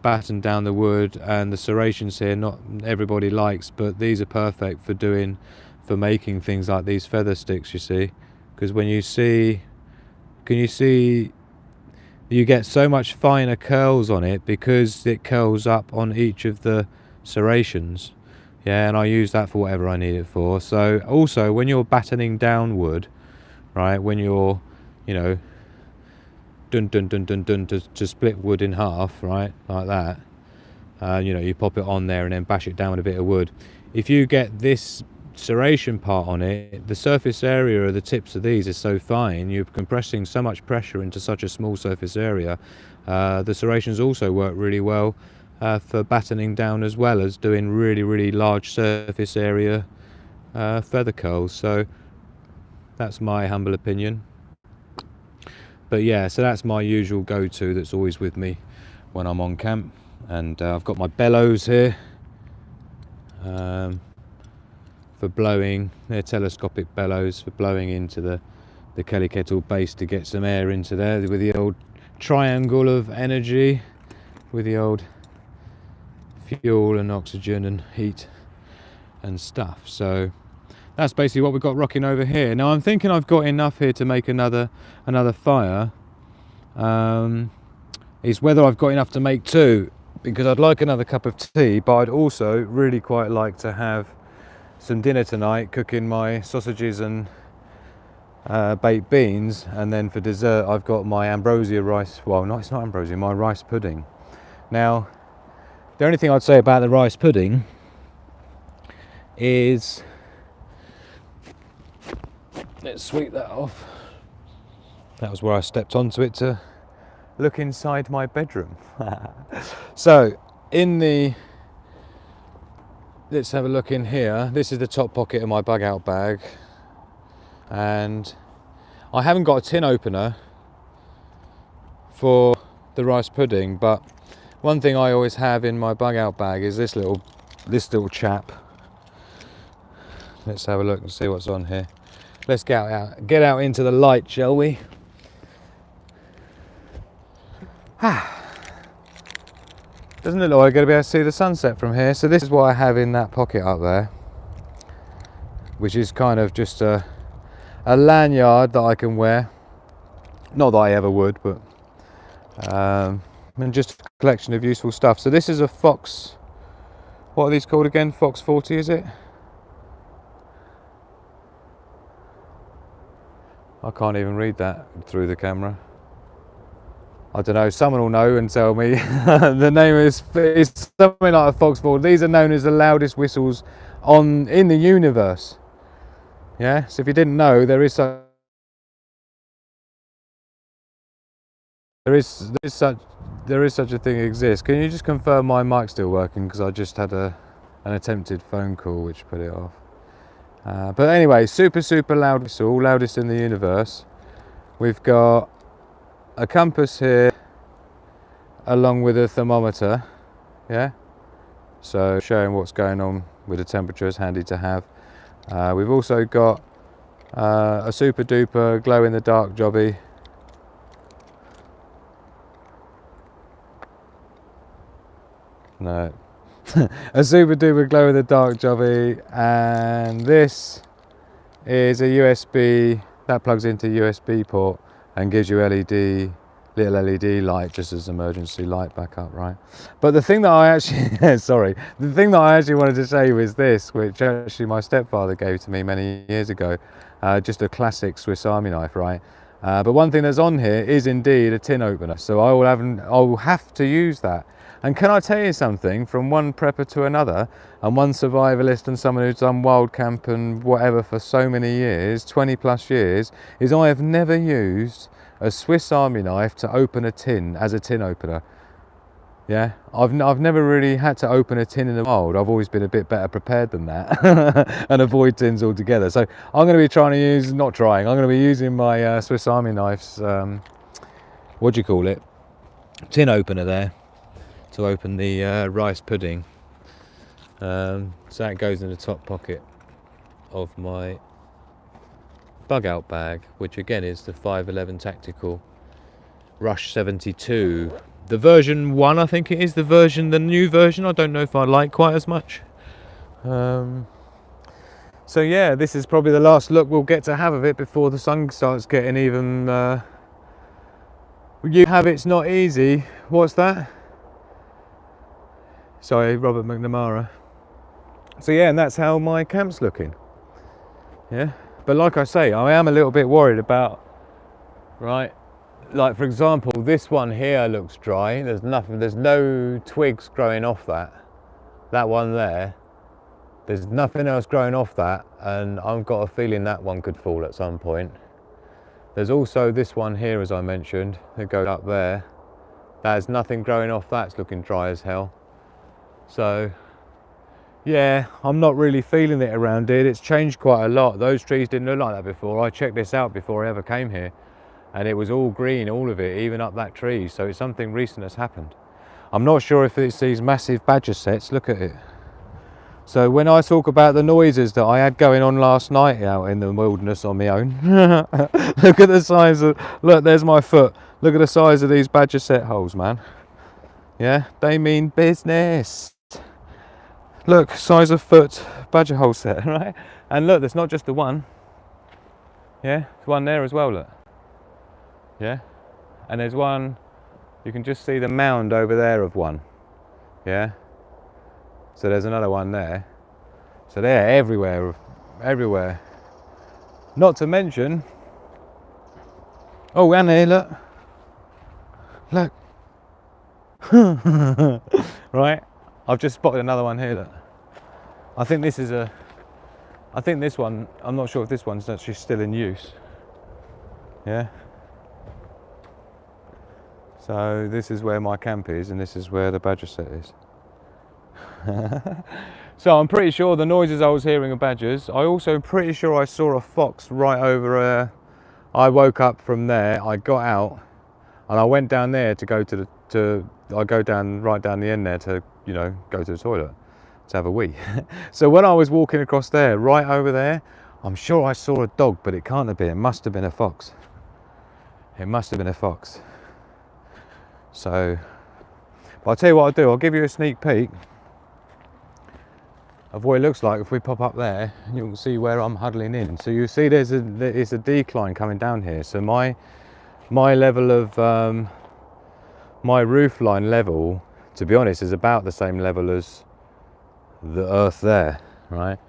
the wood. And the serrations here, not everybody likes, but these are perfect for making things like these feather sticks, you see. Because when you see, can you see, you get so much finer curls on it because it curls up on each of the serrations. Yeah, and I use that for whatever I need it for. So also when you're battening down wood, right, when you're, you know, dun dun dun dun dun to split wood in half, right, like that, you know, you pop it on there and then bash it down with a bit of wood. If you get this serration part on it, the surface area of the tips of these is so fine, you're compressing so much pressure into such a small surface area. The serrations also work really well for battening down, as well as doing really large surface area feather curls. So that's my humble opinion. But yeah, so that's my usual go-to that's always with me when I'm on camp. And I've got my bellows here for blowing. They're telescopic bellows for blowing into the Kelly kettle base to get some air into there with the old triangle of energy, with the old fuel and oxygen and heat and stuff. So that's basically what we've got rocking over here. Now I'm thinking I've got enough here to make another fire. It's whether I've got enough to make two, because I'd like another cup of tea, but I'd also really quite like to have some dinner tonight, cooking my sausages and baked beans. And then for dessert I've got my ambrosia rice, well no, it's not ambrosia, my rice pudding. Now the only thing I'd say about the rice pudding is, let's sweep that off. That was where I stepped onto it to look inside my bedroom. So in the, let's have a look in here. This is the top pocket of my bug out bag, and I haven't got a tin opener for the rice pudding, but one thing I always have in my bug out bag is this little chap. Let's have a look and see what's on here. Let's get out into the light, shall we? Doesn't it look like I'm going to be able to see the sunset from here? So this is what I have in that pocket up there, which is kind of just a lanyard that I can wear. Not that I ever would, but and just a collection of useful stuff. So this is a Fox, what are these called again? Fox 40, is it? I can't even read that through the camera. I don't know, someone will know and tell me. The name is something like a Fox 40. These are known as the loudest whistles in the universe. Yeah, so if you didn't know, there is such a thing exists. Can you just confirm my mic's still working? Because I just had an attempted phone call which put it off. But anyway, super loud whistle, loudest in the universe. We've got a compass here along with a thermometer, yeah, so showing what's going on with the temperature is handy to have. We've also got a super duper glow in the dark jobby. No. A super duper glow in the dark jobby, and this is a USB that plugs into USB port and gives you LED little LED light just as emergency light backup, right? But the thing that I actually, sorry, the thing that I actually wanted to show you is this, which actually my stepfather gave to me many years ago, just a classic Swiss Army knife, right? But one thing that's on here is indeed a tin opener, so I will have to use that. And can I tell you something, from one prepper to another, and one survivalist and someone who's done wild camp and whatever for so many years, 20 plus years, is I have never used a Swiss Army knife to open a tin as a tin opener. Yeah, I've never really had to open a tin in the wild. I've always been a bit better prepared than that and avoid tins altogether. So I'm going to be trying to use, I'm going to be using my Swiss Army knife's, what do you call it, tin opener there to open the rice pudding. So that goes in the top pocket of my BUGOUT bag, which again is the 511 Tactical Rush 72. The version 1, I think it is the new version. I don't know if I like quite as much. So yeah, this is probably the last look we'll get to have of it before the sun starts getting even... you have It's Not Easy. What's that? Sorry, Robert McNamara. So yeah, and that's how my camp's looking. Yeah. But like I say, I am a little bit worried about, right, like for example, this one here looks dry. There's no twigs growing off that one there. There's nothing else growing off that, and I've got a feeling that one could fall at some point. There's also this one here, as I mentioned, that goes up there. There's nothing growing off, that's looking dry as hell. So yeah, I'm not really feeling it around here. It's changed quite a lot. Those trees didn't look like that before. I checked this out before I ever came here, and it was all green, all of it, even up that tree. So it's something recent that's happened. I'm not sure if it's these massive badger sets. Look at it. So when I talk about the noises that I had going on last night out in the wilderness on my own, look at the size of, look, there's my foot. Look at the size of these badger set holes, man. Yeah, they mean business. Look, size of foot, badger hole set, right? And look, there's not just the one. Yeah, there's one there as well, look. Yeah, and there's one, you can just see the mound over there of one. Yeah, so there's another one there. So they're everywhere, everywhere. Not to mention, oh, and here, look. Look. Right? I've just spotted another one here. Look. I think this one, I'm not sure if this one's actually still in use. Yeah. So this is where my camp is, and this is where the badger set is. So I'm pretty sure the noises I was hearing are badgers. I also am pretty sure I saw a fox right over there. I woke up from there, I got out, and I went down there to go to I go down right down the end there to, you know, go to the toilet to have a wee. So when I was walking across there, right over there, I'm sure I saw a dog, but it can't have been. It must have been a fox. It must have been a fox. So, but I'll tell you what I'll do. I'll give you a sneak peek of what it looks like if we pop up there, and you can see where I'm huddling in. So you see there's a decline coming down here. So my level of my roof line level, to be honest, is about the same level as the earth there, right?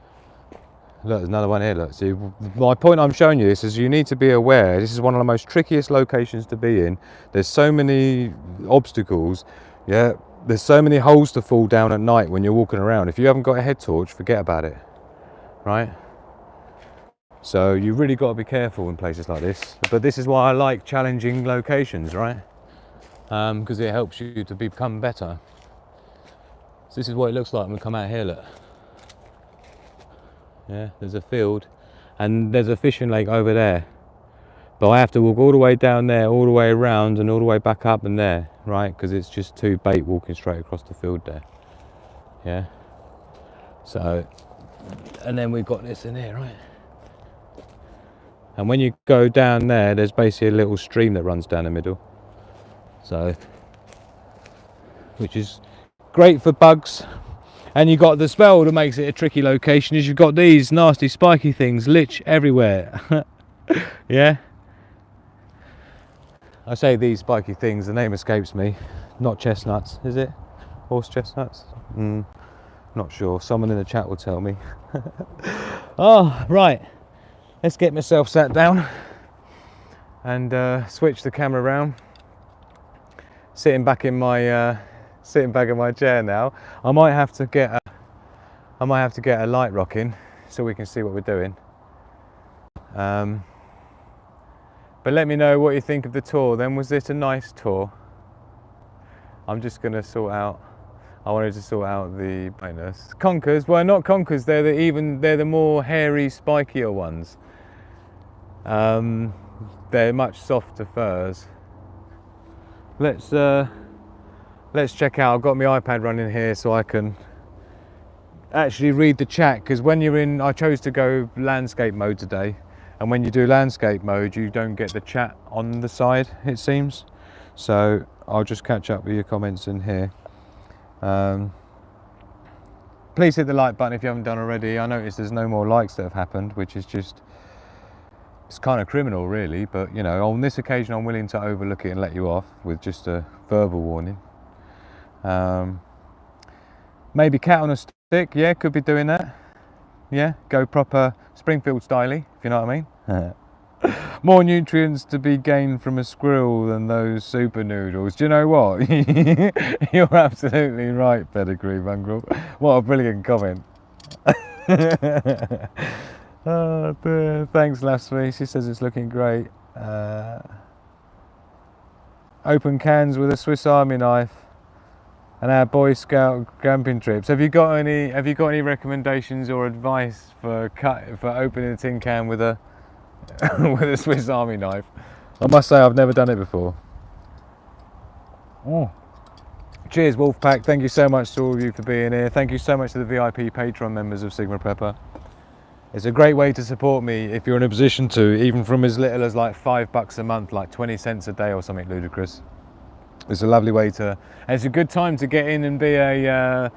Look, there's another one here. Look, see, my point I'm showing you this is you need to be aware. This is one of the most trickiest locations to be in. There's so many obstacles. Yeah, there's so many holes to fall down at night when you're walking around. If you haven't got a head torch, forget about it, right? So you really got to be careful in places like this. But this is why I like challenging locations, right? Because it helps you to become better. So this is what it looks like when we come out here. Look. Yeah, there's a field and there's a fishing lake over there, but I have to walk all the way down there, all the way around and all the way back up and there, right? Because it's just too bait walking straight across the field there. Yeah, so, and then we've got this in here, right? And when you go down there, there's basically a little stream that runs down the middle, so, which is great for bugs. And you've got the spell that makes it a tricky location is you've got these nasty spiky things lich everywhere. Yeah. I say these spiky things, the name escapes me. Not chestnuts, is it? Horse chestnuts? Not sure. Someone in the chat will tell me. Oh, right. Let's get myself sat down and switch the camera around. Sitting back in my chair now. I might have to get a light rocking so we can see what we're doing. But let me know what you think of the tour then. Was this a nice tour? I'm just going to I wanted to sort out the conkers. Well, not conkers, they're the more hairy, spikier ones. They're much softer furs. Let's check out. I've got my iPad running here so I can actually read the chat, because when you're in, I chose to go landscape mode today, and when you do landscape mode you don't get the chat on the side, it seems. So I'll just catch up with your comments in here. Please hit the like button if you haven't done already. I noticed there's no more likes that have happened, which is just, it's kind of criminal really, but you know, on this occasion I'm willing to overlook it and let you off with just a verbal warning. Maybe cat on a stick, yeah, could be doing that. Yeah, go proper Springfield styly, if you know what I mean. More nutrients to be gained from a squirrel than those super noodles. Do you know what? You're absolutely right, Pedigree Mongrel. What a brilliant comment. Oh, dear. Thanks, Lassie. She says it's looking great. Open cans with a Swiss Army knife. And our Boy Scout camping trips. Have you got any recommendations or advice for opening a tin can with a with a Swiss Army knife? I must say I've never done it before. Oh. Cheers, Wolfpack. Thank you so much to all of you for being here. Thank you so much to the VIP Patreon members of Sigma Prepper. It's a great way to support me if you're in a position to, even from as little as like $5 a month, like 20 cents a day or something ludicrous. It's a lovely way to, and it's a good time to get in and be a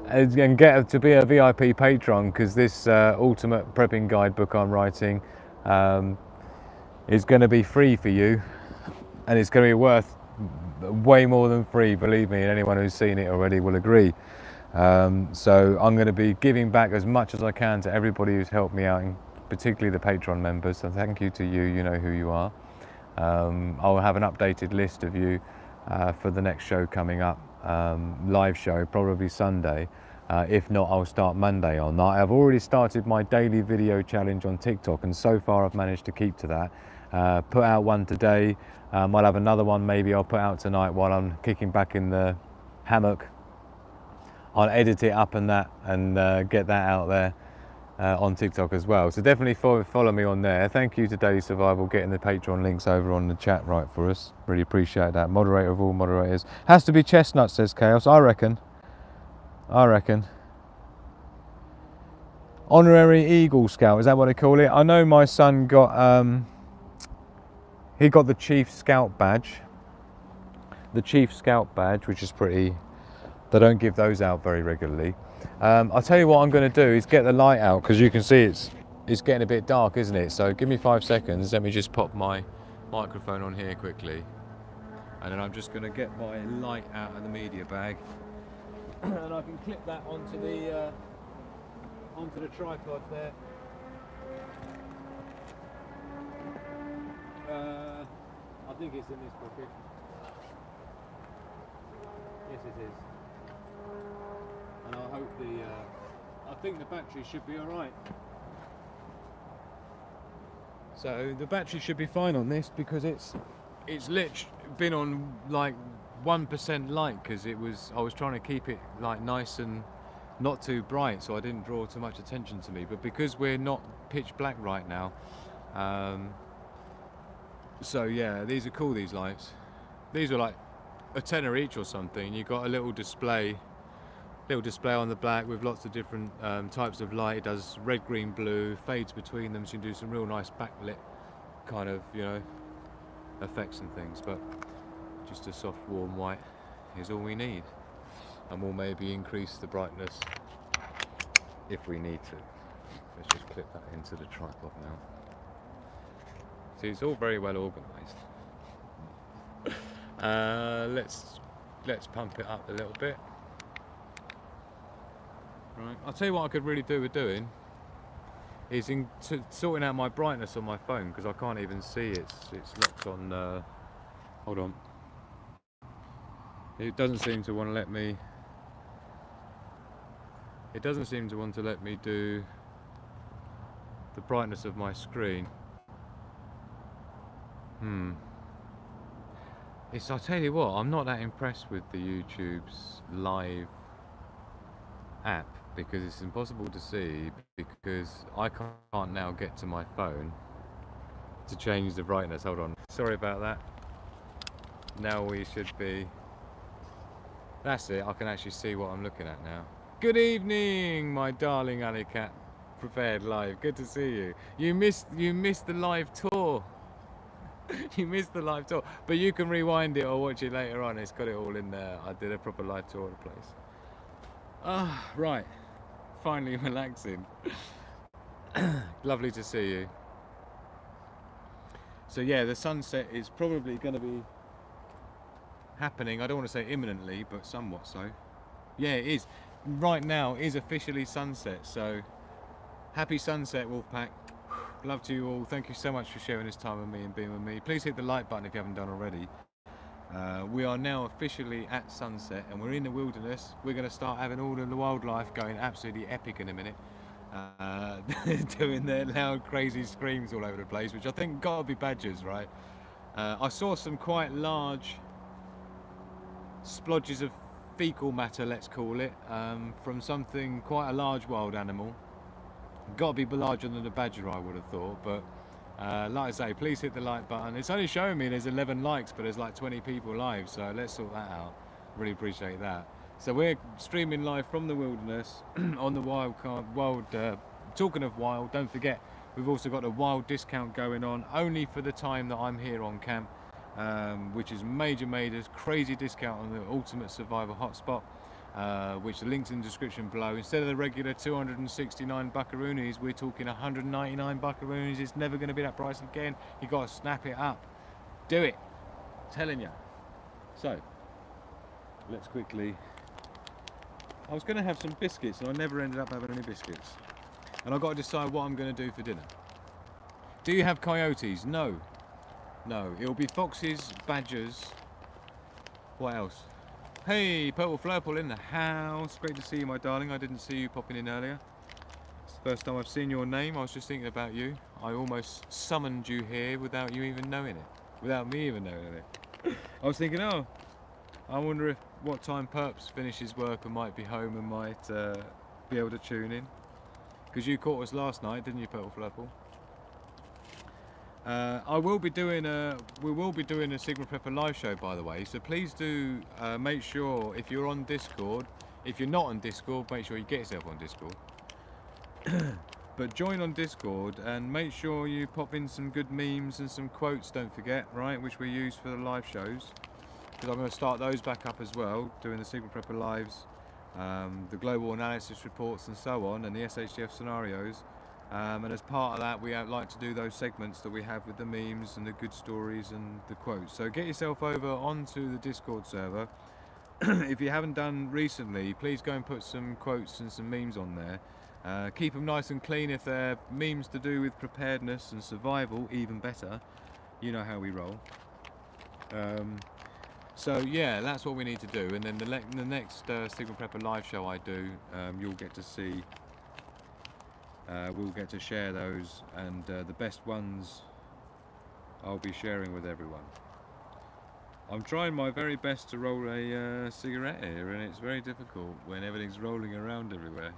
VIP patron, because this ultimate prepping guide book I'm writing is going to be free for you, and it's going to be worth way more than free, believe me, and anyone who's seen it already will agree. So I'm going to be giving back as much as I can to everybody who's helped me out, and particularly the Patreon members, so thank you to you. You know who you are. I'll have an updated list of you for the next show coming up, live show, probably Sunday. If not, I'll start Monday on that. I've already started my daily video challenge on TikTok, and so far I've managed to keep to that. Put out one today. I'll have another one maybe I'll put out tonight while I'm kicking back in the hammock. I'll edit it up and get that out there on TikTok as well. So definitely follow me on there. Thank you to Daily Survival getting the Patreon links over on the chat right for us. Really appreciate that. Moderator of all moderators. Has to be chestnut, says Chaos. I reckon. Honorary Eagle Scout, is that what they call it? I know my son got he got the Chief Scout badge. The Chief Scout badge, which is pretty, they don't give those out very regularly. I'll tell you what I'm going to do is get the light out, because you can see it's getting a bit dark, isn't it? So give me 5 seconds. Let me just pop my microphone on here quickly, and then I'm just going to get my light out of the media bag, and I can clip that onto the tripod there. I think it's in this pocket. Yes, it is. And I hope I think the battery should be alright. So the battery should be fine on this, because it's literally been on like 1% light, because I was trying to keep it like nice and not too bright, so I didn't draw too much attention to me. But because we're not pitch black right now, so yeah, these are cool, these lights. These are like a tenner each or something. You've got a little display on the back with lots of different types of light. It does red, green, blue, fades between them, so you can do some real nice backlit kind of, you know, effects and things. But just a soft warm white is all we need, and we'll maybe increase the brightness if we need to. Let's just clip that into the tripod now. See, it's all very well organised. Let's pump it up a little bit. Right, I'll tell you what I could really do with doing is sorting out my brightness on my phone, because I can't even see it's locked on. Hold on. It doesn't seem to want to let me. It doesn't seem to want to let me do the brightness of my screen. I'll tell you what, I'm not that impressed with the YouTube's live app, because it's impossible to see, because I can't now get to my phone to change the brightness. Hold on, sorry about that. Now we should be, that's it, I can actually see what I'm looking at now. Good evening, my darling Alley Cat Prepared Live, good to see you. You missed the live tour. You missed the live tour, but you can rewind it or watch it later on. It's got it all in there. I did a proper live tour of the place. Ah, right, finally relaxing. Lovely to see you. So yeah, the sunset is probably going to be happening. I don't want to say imminently, but somewhat so. Yeah, it is. Right now is officially sunset, so happy sunset, Wolfpack. Love to you all. Thank you so much for sharing this time with me and being with me. Please hit the like button if you haven't done already. We are now officially at sunset and we're in the wilderness. We're going to start having all of the wildlife going absolutely epic in a minute. Doing their loud crazy screams all over the place, which I think gotta be badgers, right? I saw some quite large splodges of fecal matter, let's call it, from something quite a large wild animal. Got to be larger than the badger, I would have thought, but like I say, please hit the like button. It's only showing me there's 11 likes, but there's like 20 people live, so let's sort that out. Really appreciate that. So we're streaming live from the wilderness on the talking of wild, don't forget we've also got a wild discount going on only for the time that I'm here on camp, which is major crazy discount on the ultimate survival hotspot. Which the link's in the description below. Instead of the regular 269 buckaroonies, we're talking 199 buckaroonies. It's never going to be that price again. You got to snap it up. Do it. I'm telling you. So, let's quickly. I was going to have some biscuits, and I never ended up having any biscuits. And I've got to decide what I'm going to do for dinner. Do you have coyotes? No. No. It'll be foxes, badgers. What else? Hey, Purple Flurple in the house. Great to see you, my darling. I didn't see you popping in earlier. It's the first time I've seen your name. I was just thinking about you. I almost summoned you here without you even knowing it. Without me even knowing it. I was thinking, oh, I wonder what time Perps finishes work and might be home and might be able to tune in. Because you caught us last night, didn't you, Purple Flurple? We will be doing a Sigma Prepper live show, by the way, so please do make sure, if you're on Discord, if you're not on Discord, make sure you get yourself on Discord. But join on Discord and make sure you pop in some good memes and some quotes, don't forget, right, which we use for the live shows, because I'm going to start those back up as well, doing the Sigma Prepper lives, the global analysis reports and so on, and the SHDF scenarios. And as part of that, we like to do those segments that we have with the memes and the good stories and the quotes. So get yourself over onto the Discord server. If you haven't done recently, please go and put some quotes and some memes on there. Keep them nice and clean. If they're memes to do with preparedness and survival, even better. You know how we roll. So yeah, that's what we need to do. And then the next Sigma Prepper live show I do, you'll get to see. We'll get to share those, and the best ones I'll be sharing with everyone. I'm trying my very best to roll a cigarette here, and it's very difficult when everything's rolling around everywhere.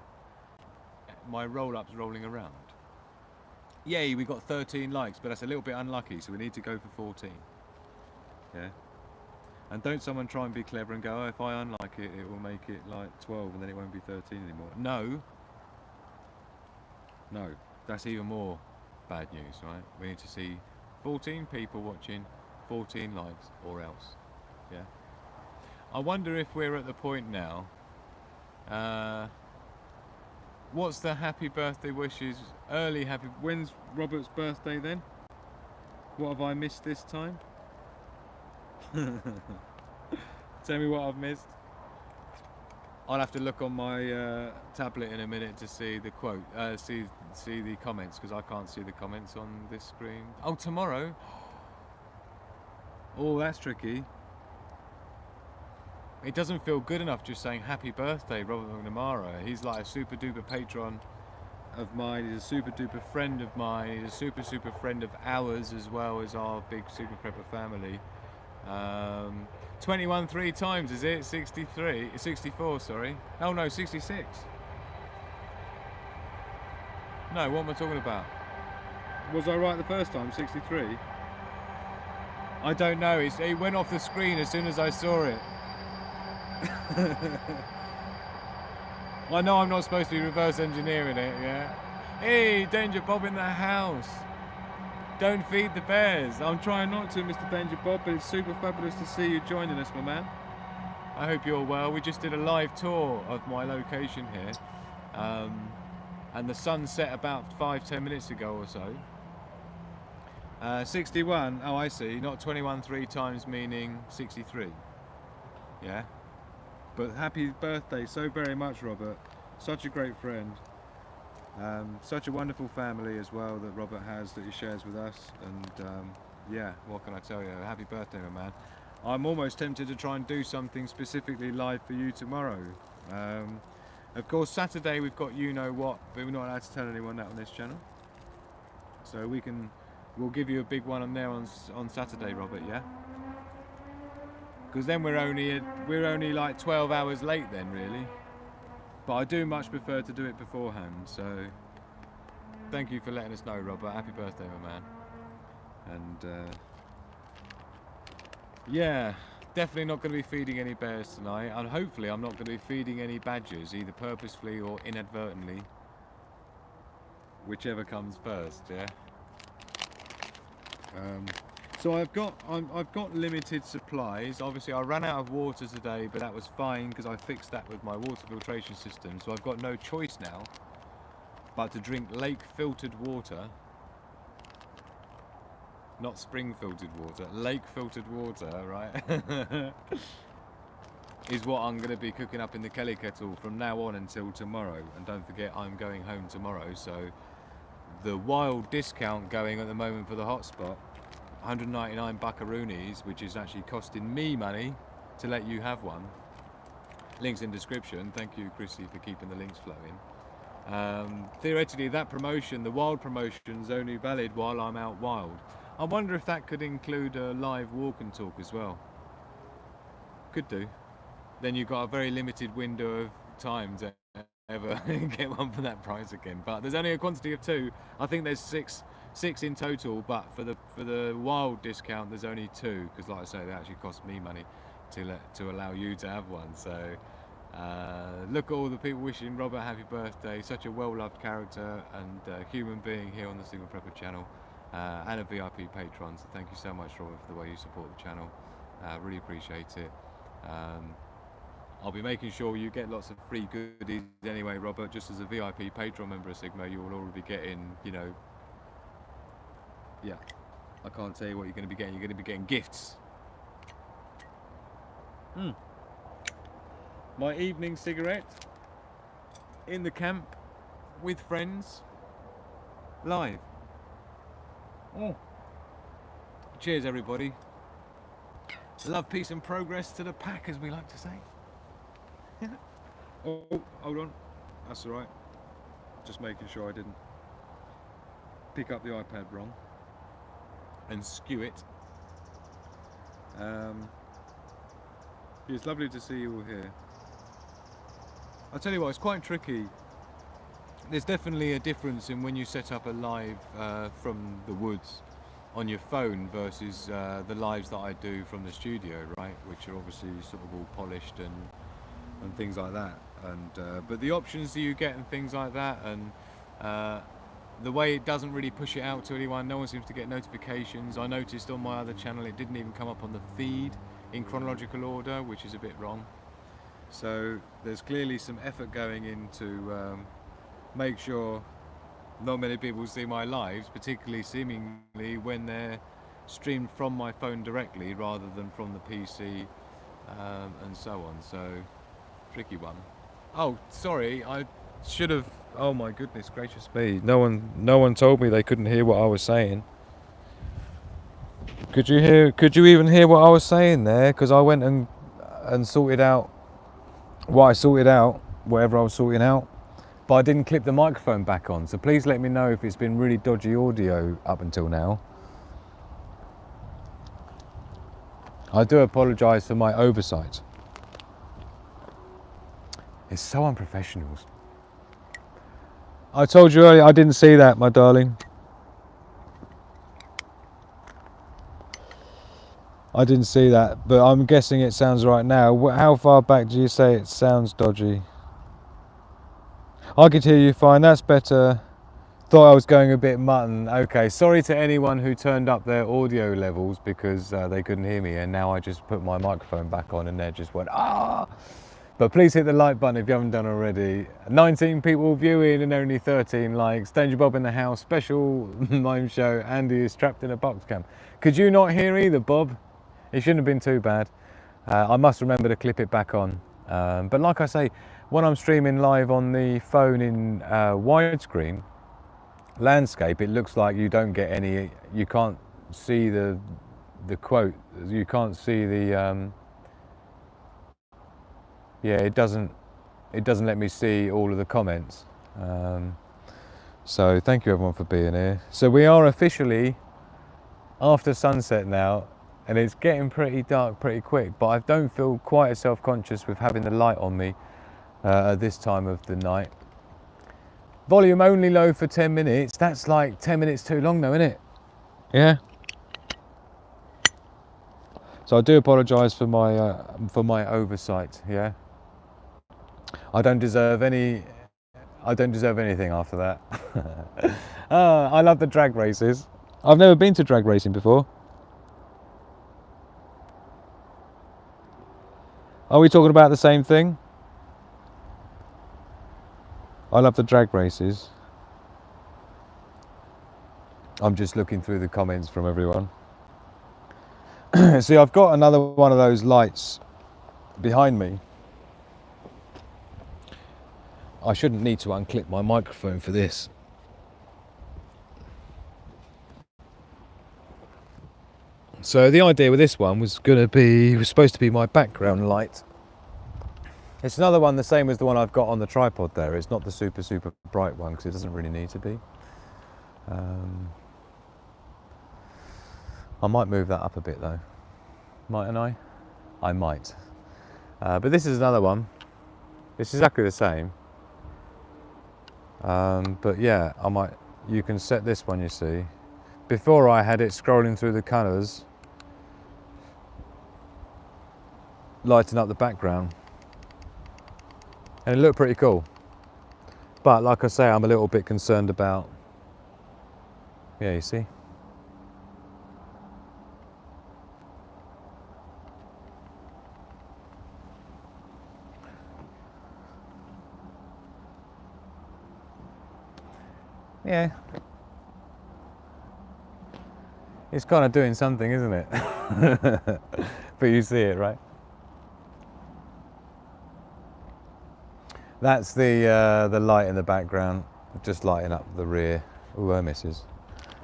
My roll-up's rolling around. Yay, we got 13 likes, but that's a little bit unlucky, so we need to go for 14. Yeah. And don't someone try and be clever and go, oh, if I unlike it, it will make it like 12 and then it won't be 13 anymore. No. No, that's even more bad news, right? We need to see 14 people watching, 14 likes, or else. Yeah. I wonder if we're at the point now. What's the happy birthday wishes? Early happy. When's Robert's birthday then? What have I missed this time? Tell me what I've missed. I'll have to look on my tablet in a minute to see the quote, see the comments, because I can't see the comments on this screen. Oh, tomorrow. Oh, that's tricky. It doesn't feel good enough just saying happy birthday, Robert McNamara. He's like a super duper patron of mine. He's a super duper friend of mine. He's a super friend of ours, as well as our big super prepper family. 21 3 times, is it? 63, 64, sorry. Oh no, 66. No, what am I talking about? Was I right the first time, 63? I don't know, it went off the screen as soon as I saw it. I know I'm not supposed to be reverse engineering it, yeah? Hey, Danger Bob in the house. Don't feed the bears. I'm trying not to, Mr. Danger Bob, but it's super fabulous to see you joining us, my man. I hope you're well. We just did a live tour of my location here. And the sun set about 5-10 minutes ago or so. 61, oh I see, not 21 3 times meaning 63. Yeah? But happy birthday so very much, Robert. Such a great friend. Such a wonderful family as well that Robert has, that he shares with us, and yeah, what can I tell you? Happy birthday, my man. I'm almost tempted to try and do something specifically live for you tomorrow. Of course, Saturday we've got you know what, but we're not allowed to tell anyone that on this channel. So we'll give you a big one on there on Saturday, Robert, yeah? Because then we're only like 12 hours late then, really. But I do much prefer to do it beforehand, so thank you for letting us know, Robert. Happy birthday, my man. And yeah, definitely not going to be feeding any bears tonight, and hopefully I'm not going to be feeding any badgers, either purposefully or inadvertently, whichever comes first, yeah. So I've got limited supplies. Obviously I ran out of water today, but that was fine because I fixed that with my water filtration system, so I've got no choice now but to drink lake filtered water, not spring filtered water, lake filtered water, right? Is what I'm going to be cooking up in the Kelly kettle from now on until tomorrow. And don't forget, I'm going home tomorrow, so the wild discount going at the moment for the hotspot, 199 buckaroonies, which is actually costing me money to let you have one. Links in description. Thank you, Chrissy, for keeping the links flowing. Theoretically, that promotion, the wild promotion, is only valid while I'm out wild. I wonder if that could include a live walk and talk as well. Could do. Then you've got a very limited window of time to ever get one for that price again. But there's only a quantity of 2. I think there's six in total, but for the wild discount there's only 2, because like I say, they actually cost me money to allow you to have one. So look at all the people wishing Robert happy birthday. Such a well-loved character and human being here on the Single Prepper channel, and a VIP patron. So thank you so much, Robert, for the way you support the channel. Really appreciate it. I'll be making sure you get lots of free goodies anyway, Robert. Just as a VIP patron member of Sigma, you will already be getting, you know, yeah, I can't tell you what you're going to be getting. You're going to be getting gifts. My evening cigarette in the camp with friends, live. Cheers, everybody. Love, peace and progress to the pack, as we like to say. Oh, hold on. That's all right. Just making sure I didn't pick up the iPad wrong and skew it. It's lovely to see you all here. I'll tell you what, it's quite tricky. There's definitely a difference in when you set up a live from the woods on your phone versus the lives that I do from the studio, right? Which are obviously sort of all polished and things like that. And but the options that you get and things like that, and the way it doesn't really push it out to anyone, no one seems to get notifications. I noticed on my other channel it didn't even come up on the feed in chronological order, which is a bit wrong. So there's clearly some effort going into make sure not many people see my lives, particularly seemingly when they're streamed from my phone directly rather than from the PC, and so on. So tricky one. Oh, sorry, I should have. Oh my goodness gracious me! No one told me they couldn't hear what I was saying. Could you hear? Could you even hear what I was saying there? Because I went and sorted out what I sorted out, whatever I was sorting out, but I didn't clip the microphone back on. So please let me know if it's been really dodgy audio up until now. I do apologise for my oversight. It's so unprofessional. I told you earlier I didn't see that, my darling. I didn't see that, but I'm guessing it sounds right now. How far back do you say it sounds dodgy? I could hear you fine, that's better. Thought I was going a bit mutton. Okay, sorry to anyone who turned up their audio levels because they couldn't hear me, and now I just put my microphone back on and they just went, ah! But please hit the like button if you haven't done already. 19 people viewing and only 13 likes. Danger Bob in the house, special mime show. Andy is trapped in a box cam. Could you not hear either, Bob? It shouldn't have been too bad. I must remember to clip it back on. But like I say, when I'm streaming live on the phone in widescreen landscape, it looks like you don't get any, you can't see the quote, you can't see the, yeah, it doesn't let me see all of the comments. So thank you everyone for being here. So we are officially after sunset now, and it's getting pretty dark pretty quick, but I don't feel quite as self-conscious with having the light on me at this time of the night. Volume only low for 10 minutes. That's like 10 minutes too long though, isn't it? Yeah. So I do apologise for my oversight, yeah. I don't deserve anything after that. I love the drag races. I've never been to drag racing before. Are we talking about the same thing? I love the drag races. I'm just looking through the comments from everyone. See, I've got another one of those lights behind me. I shouldn't need to unclip my microphone for this. So the idea with this one was supposed to be my background light. It's another one the same as the one I've got on the tripod there. It's not the super bright one because it doesn't really need to be. I might move that up a bit though, mightn't I? I might. But this is another one. It's exactly the same. But yeah, you can set this one, you see. Before I had it scrolling through the colours, lighting up the background. And it looked pretty cool. But like I say, I'm a little bit concerned about, yeah, you see? Yeah. It's kind of doing something, isn't it? But you see it, right? That's the light in the background, just lighting up the rear. Ooh, I misses.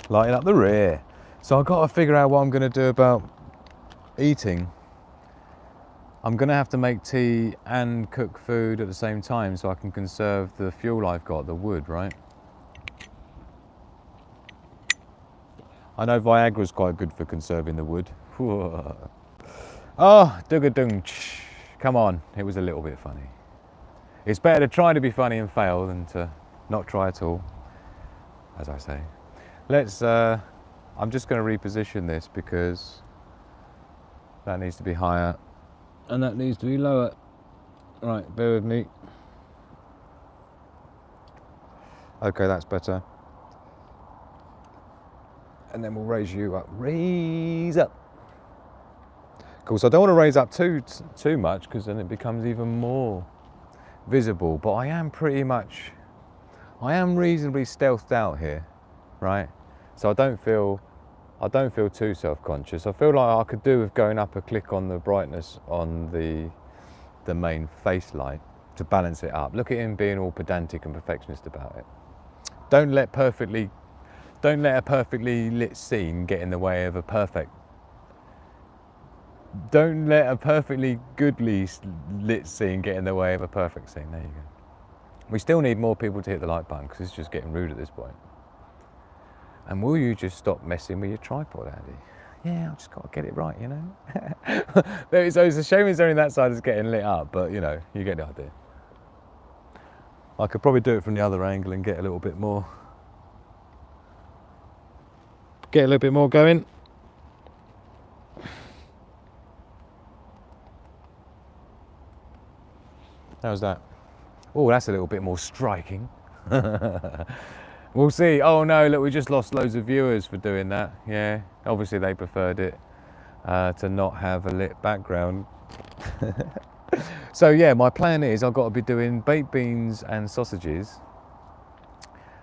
Lighting up the rear. So I've got to figure out what I'm going to do about eating. I'm going to have to make tea and cook food at the same time so I can conserve the fuel I've got, the wood, right? I know Viagra's quite good for conserving the wood. Oh, dooga-dung. Come on, it was a little bit funny. It's better to try to be funny and fail than to not try at all, as I say. I'm just going to reposition this because that needs to be higher and that needs to be lower. Right, bear with me. Okay, that's better. And then we'll raise you up. Raise up. Cool, so I don't want to raise up too much because then it becomes even more visible, but I am reasonably stealthed out here, right? So I I don't feel too self-conscious. I feel like I could do with going up a click on the brightness on the main face light to balance it up. Look at him being all pedantic and perfectionist about it. Don't let a perfectly lit scene get in the way of a perfect. Don't let a perfectly goodly lit scene get in the way of a perfect scene. There you go. We still need more people to hit the like button because it's just getting rude at this point. And will you just stop messing with your tripod, Andy? Yeah, I've just got to get it right, you know. So it's a shame it's only that side that's getting lit up, but you know, you get the idea. I could probably do it from the other angle and get a little bit more going. How's that? Oh, that's a little bit more striking. We'll see. Oh no, look, we just lost loads of viewers for doing that. Yeah, obviously they preferred it to not have a lit background. So yeah, my plan is I've got to be doing baked beans and sausages,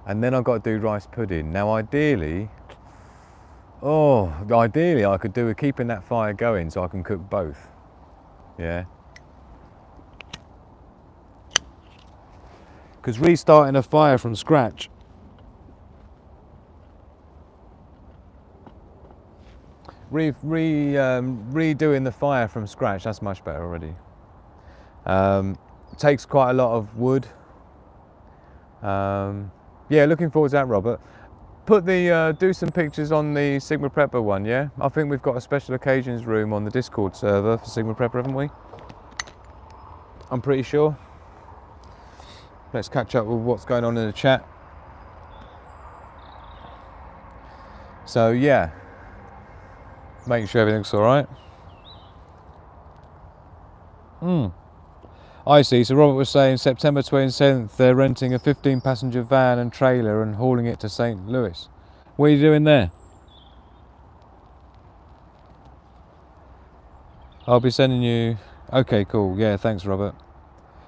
and then I've got to do rice pudding. Now ideally I could do with keeping that fire going so I can cook both. Yeah. Because restarting a fire from scratch redoing the fire from scratch, that's much better already. Takes quite a lot of wood. Yeah, looking forward to that, Robert. Put the do some pictures on the Sigma Prepper one, yeah? I think we've got a special occasions room on the Discord server for Sigma Prepper, haven't we? I'm pretty sure. Let's catch up with what's going on in the chat. So yeah, making sure everything's all right. I see. So Robert was saying September 27th, they're renting a 15-passenger van and trailer and hauling it to St. Louis. What are you doing there? I'll be sending you. Okay, cool. Yeah, thanks, Robert.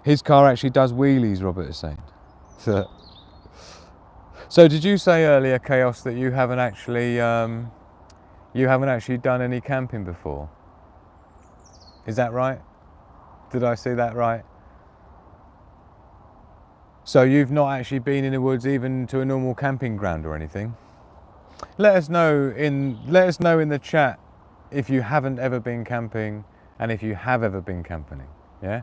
His car actually does wheelies, Robert is saying. So did you say earlier, Chaos, that you haven't actually done any camping before? Is that right? Did I see that right? So you've not actually been in the woods even to a normal camping ground or anything? Let us know in the chat if you haven't ever been camping and if you have ever been camping. Yeah?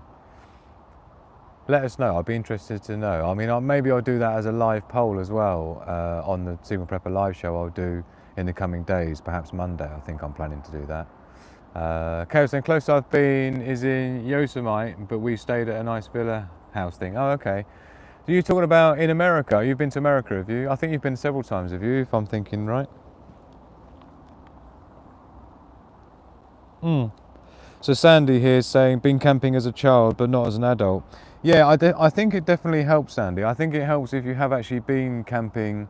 Let us know. I'd be interested to know. I mean, maybe I'll do that as a live poll as well on the Sigma Prepper live show I'll do in the coming days, perhaps Monday. I think I'm planning to do that. Chaos and close I've been is in Yosemite, but we stayed at a nice villa house thing. Oh, okay. So you're talking about in America? You've been to America, have you? I think you've been several times, have you? If I'm thinking right. So Sandy here is saying, been camping as a child, but not as an adult. Yeah, I think it definitely helps, Sandy. I think it helps if you have actually been camping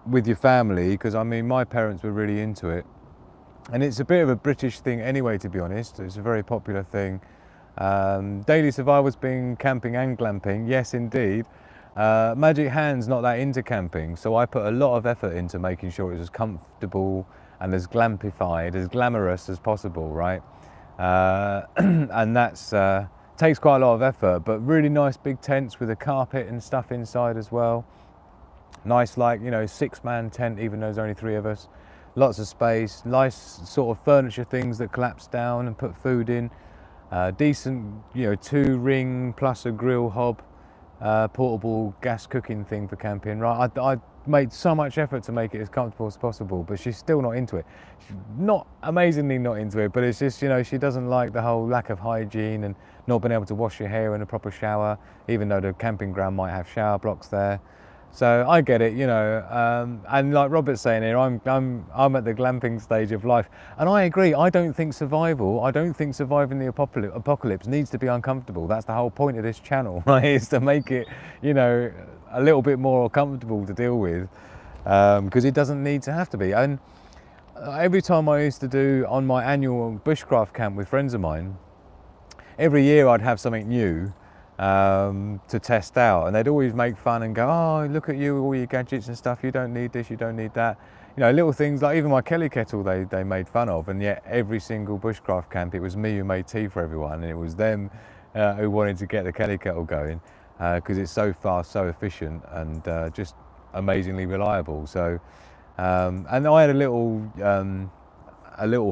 with your family, because I mean, my parents were really into it. And it's a bit of a British thing anyway, to be honest. It's a very popular thing. Daily Survival's been camping and glamping, yes indeed. Magic Hand's not that into camping, so I put a lot of effort into making sure it was as comfortable and as glampified, as glamorous as possible, right? And that's takes quite a lot of effort, but really nice big tents with a carpet and stuff inside as well. Nice, like, you know, 6-man tent, even though there's only 3 of us. Lots of space, nice sort of furniture things that collapse down and put food in. Decent, you know, 2-ring plus a grill hob, portable gas cooking thing for camping, right? I made so much effort to make it as comfortable as possible, but she's still not into it. She's not amazingly not into it, but it's just, you know, she doesn't like the whole lack of hygiene and not being able to wash your hair in a proper shower, even though the camping ground might have shower blocks there. So I get it, you know, and like Robert's saying here, I'm at the glamping stage of life, and I agree. I don't think surviving the apocalypse needs to be uncomfortable. That's the whole point of this channel, right? Is to make it, you know, a little bit more comfortable to deal with, because it doesn't need to have to be. And every time I used to do on my annual bushcraft camp with friends of mine, every year I'd have something new to test out, and they'd always make fun and go, oh, look at you, all your gadgets and stuff, you don't need this, you don't need that. you know, little things like even my Kelly kettle they made fun of, and yet every single bushcraft camp it was me who made tea for everyone, and it was them who wanted to get the Kelly kettle going because it's so fast, so efficient, and just amazingly reliable. So and I had a little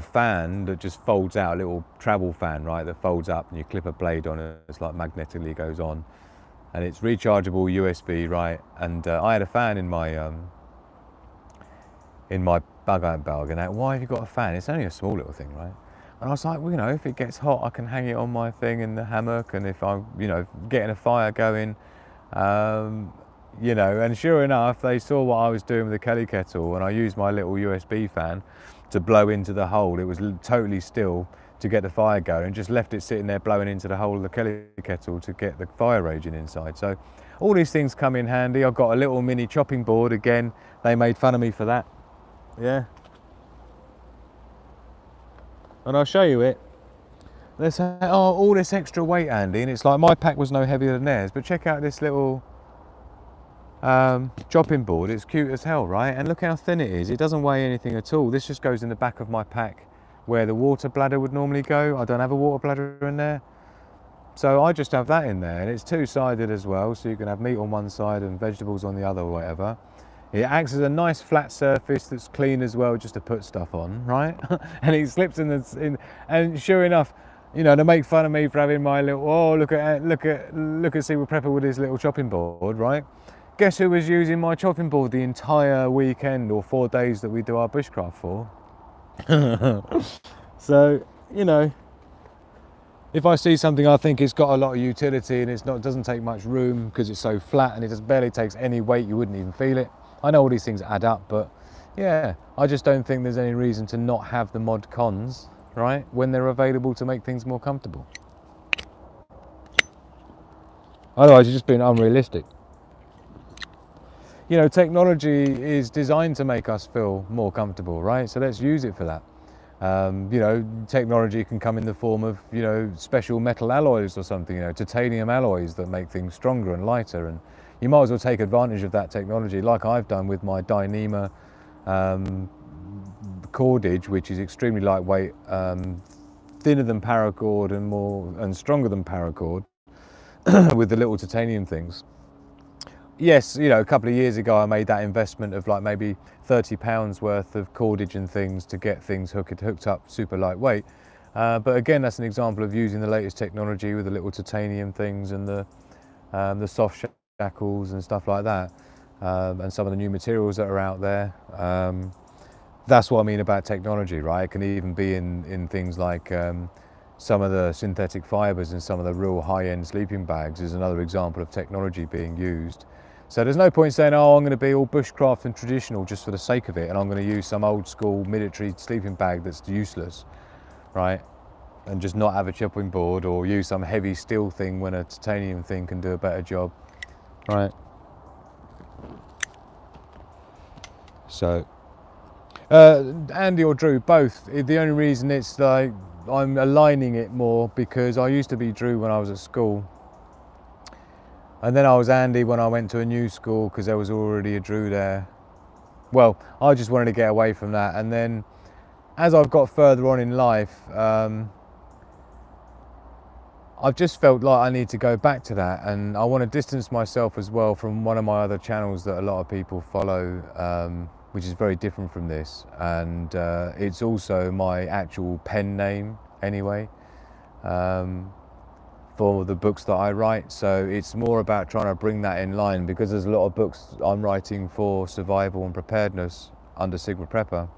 fan that just folds out, a little travel fan, right, that folds up and you clip a blade on it, it's like magnetically goes on, and it's rechargeable USB, right? And I had a fan in my BUGOUT bag, and why have you got a fan? It's only a small little thing, right? And I was like, well, you know, if it gets hot, I can hang it on my thing in the hammock, and if I'm, you know, getting a fire going, you know, and sure enough, they saw what I was doing with the Kelly kettle, and I used my little USB fan to blow into the hole. It was totally still to get the fire going, and just left it sitting there blowing into the hole of the Kelly kettle to get the fire raging inside. So all these things come in handy. I've got a little mini chopping board. Again, they made fun of me for that. Yeah. And I'll show you it. There's all this extra weight, Andy, and it's like my pack was no heavier than theirs, but check out this little chopping board. It's cute as hell, right? And look how thin it is. It doesn't weigh anything at all. This just goes in the back of my pack where the water bladder would normally go. I don't have a water bladder in there, so I just have that in there, and it's two-sided as well, so you can have meat on one side and vegetables on the other or whatever. It acts as a nice flat surface that's clean as well, just to put stuff on, right? And it slips in, and sure enough, you know, to make fun of me for having my little, oh, look at Seaward Prepper with his little chopping board, right? Guess who was using my chopping board the entire weekend or 4 days that we do our bushcraft for? So, you know, if I see something I think it's got a lot of utility and doesn't take much room because it's so flat and it just barely takes any weight, you wouldn't even feel it. I know all these things add up, but yeah, I just don't think there's any reason to not have the mod cons, right, when they're available to make things more comfortable. Otherwise, you're just being unrealistic. You know, technology is designed to make us feel more comfortable, right? So let's use it for that. You know, technology can come in the form of, you know, special metal alloys or something, you know, titanium alloys that make things stronger and lighter, and you might as well take advantage of that technology, like I've done with my Dyneema cordage, which is extremely lightweight, thinner than paracord and stronger than paracord, with the little titanium things. Yes, you know, a couple of years ago I made that investment of like maybe £30 worth of cordage and things to get things hooked up super lightweight. But again, that's an example of using the latest technology with the little titanium things and the soft shackles and stuff like that, and some of the new materials that are out there. That's what I mean about technology, right? It can even be in things like some of the synthetic fibers and some of the real high-end sleeping bags is another example of technology being used. So there's no point saying, oh, I'm going to be all bushcraft and traditional just for the sake of it, and I'm going to use some old school military sleeping bag that's useless, right? And just not have a chopping board, or use some heavy steel thing when a titanium thing can do a better job, right? So Andy or Drew, both. The only reason it's like I'm aligning it more because I used to be Drew when I was at school, and then I was Andy when I went to a new school because there was already a Drew there. Well, I just wanted to get away from that, and then as I've got further on in life, I've just felt like I need to go back to that, and I want to distance myself as well from one of my other channels that a lot of people follow, which is very different from this, and it's also my actual pen name anyway, for the books that I write. So it's more about trying to bring that in line, because there's a lot of books I'm writing for survival and preparedness under Sigma Prepper.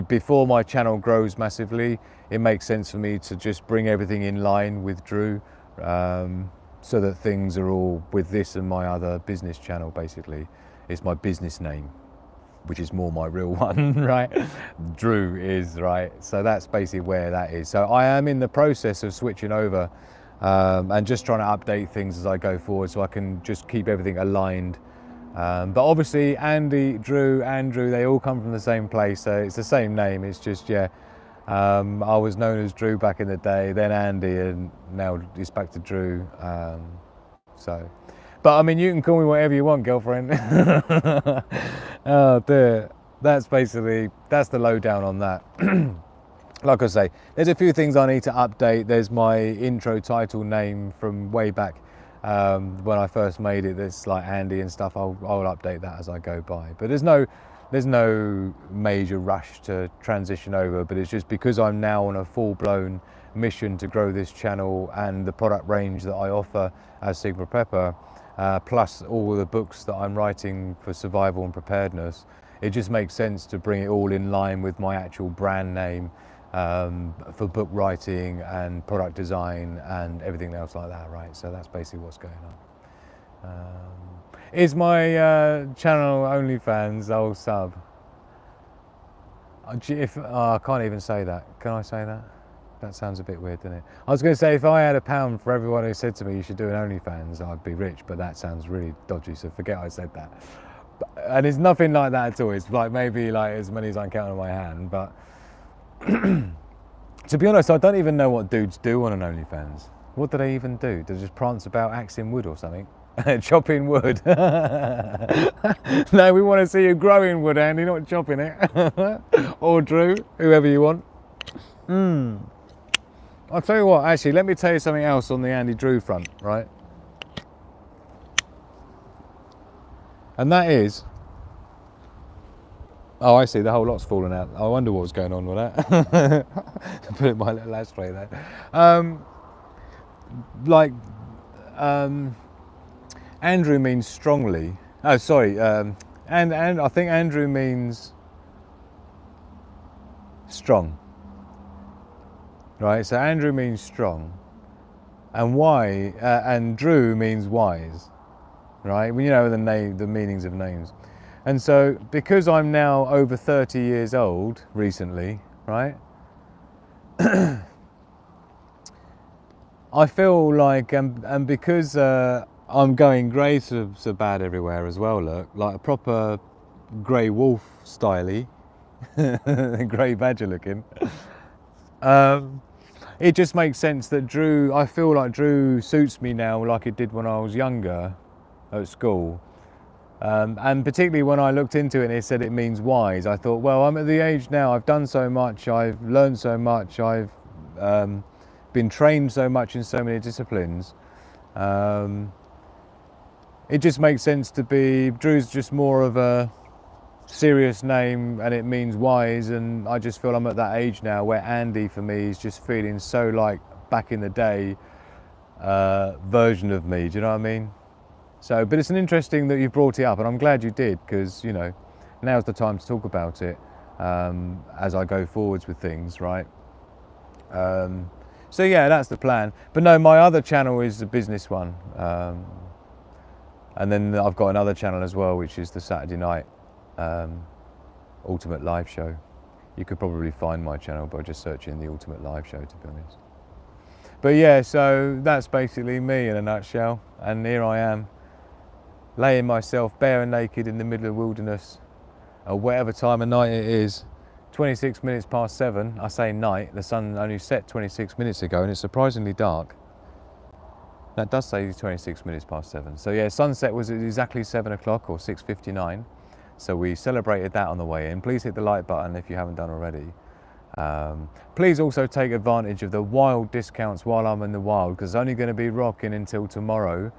Before my channel grows massively, it makes sense for me to just bring everything in line with Drew, so that things are all with this and my other business channel. Basically, it's my business name, which is more my real one, right? Drew is, right? So that's basically where that is. So I am in the process of switching over, and just trying to update things as I go forward, so I can just keep everything aligned. But obviously Andy, Drew, Andrew, they all come from the same place, so it's the same name. It's just, yeah, I was known as Drew back in the day, then Andy, and now it's back to Drew. But I mean, you can call me whatever you want, girlfriend. Oh dear. that's the lowdown on that. Like I say, there's a few things I need to update. There's my intro title name from way back when I first made it. That's like Andy and stuff. I'll update that as I go by. But there's no major rush to transition over. But it's just because I'm now on a full-blown mission to grow this channel and the product range that I offer as Sigma Prepper, plus all the books that I'm writing for survival and preparedness. It just makes sense to bring it all in line with my actual brand name for book writing and product design and everything else like that, right? So that's basically what's going on. Is my channel OnlyFans old sub? I can't even say that. Can I say that? That sounds a bit weird, doesn't it? I was going to say, if I had £1 for everyone who said to me you should do an OnlyFans, I'd be rich, but that sounds really dodgy, so forget I said that. And it's nothing like that at all. It's like maybe like as many as I can count on my hand, but to be honest, I don't even know what dudes do on an OnlyFans. What do they even do? Do they just prance about axing wood or something? Chopping wood? No, we want to see you growing wood, Andy, not chopping it. Or Drew, whoever you want. I'll tell you what, actually, let me tell you something else on the Andy Drew front, right? And that is, oh, I see, the whole lot's fallen out. I wonder what was going on with that. Put it in my little ashtray there. Andrew means strongly. Oh, sorry. And I think Andrew means strong. Right, so Andrew means strong. And Drew means wise. Right, well, you know the meanings of names. And so, because I'm now over 30 years old recently, right, I feel like, and because I'm going grey so bad everywhere as well, look, like a proper grey wolf styley, grey badger looking, it just makes sense that I feel like Drew suits me now like it did when I was younger at school. And particularly when I looked into it and it said it means wise, I thought, well, I'm at the age now, I've done so much, I've learned so much, I've been trained so much in so many disciplines. It just makes sense to be, Drew's just more of a serious name and it means wise, and I just feel I'm at that age now where Andy for me is just feeling so like back in the day version of me, do you know what I mean? So, but it's an interesting that you brought it up, and I'm glad you did, because, you know, now's the time to talk about it as I go forwards with things, right? So yeah, that's the plan. But no, my other channel is the business one. And then I've got another channel as well, which is the Saturday night Ultimate Live Show. You could probably find my channel by just searching the Ultimate Live Show, to be honest. But yeah, so that's basically me in a nutshell. And here I am, laying myself bare and naked in the middle of the wilderness at whatever time of night it is. 26 minutes past 7. I say night, the sun only set 26 minutes ago and it's surprisingly dark. That does say 26 minutes past 7. So yeah, sunset was at exactly 7 o'clock or 6:59. So we celebrated that on the way in. Please hit the like button if you haven't done already. Please also take advantage of the wild discounts while I'm in the wild, because it's only going to be rocking until tomorrow.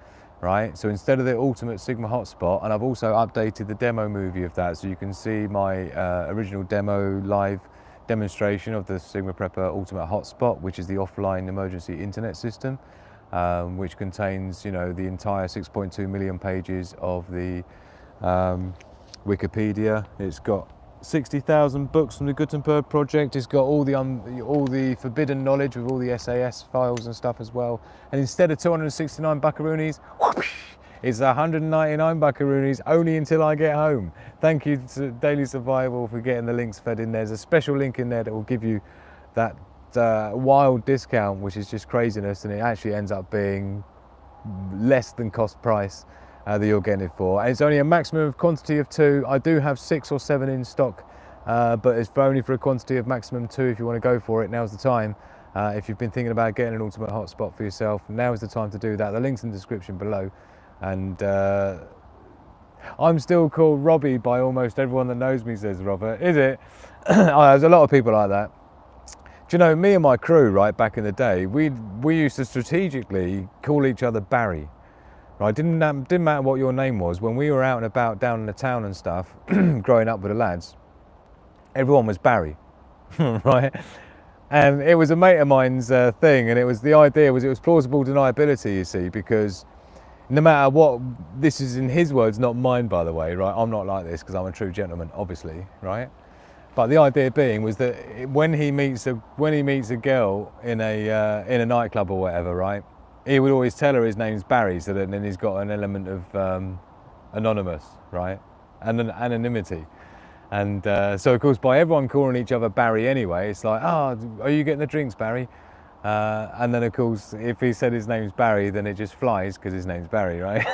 Right, so instead of the Ultimate Sigma Hotspot, and I've also updated the demo movie of that, so you can see my original demo live demonstration of the Sigma Prepper Ultimate Hotspot, which is the offline emergency internet system, which contains, you know, the entire 6.2 million pages of the Wikipedia. It's got 60,000 books from the Gutenberg project. It's got all the forbidden knowledge with all the SAS files and stuff as well. And instead of 269 buckaroonies, whoosh, it's 199 buckaroonies only until I get home. Thank you to Daily Survival for getting the links fed in. There's a special link in there that will give you that wild discount, which is just craziness, and it actually ends up being less than cost price that you're getting it for. And it's only a maximum of quantity of 2. I do have 6 or 7 in stock, but it's only for a quantity of maximum 2. If you want to go for it, now's the time. If you've been thinking about getting an Ultimate Hotspot for yourself, now is the time to do that. The link's in the description below. And I'm still called Robbie by almost everyone that knows me, says Robert. Is it? Oh, there's a lot of people like that. Do you know, me and my crew, right, back in the day, we used to strategically call each other Barry. Right, didn't matter what your name was. When we were out and about down in the town and stuff, growing up with the lads, everyone was Barry, right? And it was a mate of mine's thing, and the idea was it was plausible deniability, you see, because no matter what, this is in his words, not mine, by the way, right? I'm not like this because I'm a true gentleman, obviously, right? But the idea being was that when he meets a girl in a nightclub or whatever, right? He would always tell her his name's Barry, so that then he's got an element of anonymous, right? And anonymity. And so, of course, by everyone calling each other Barry anyway, it's like, oh, are you getting the drinks, Barry? And then, of course, if he said his name's Barry, then it just flies because his name's Barry, right?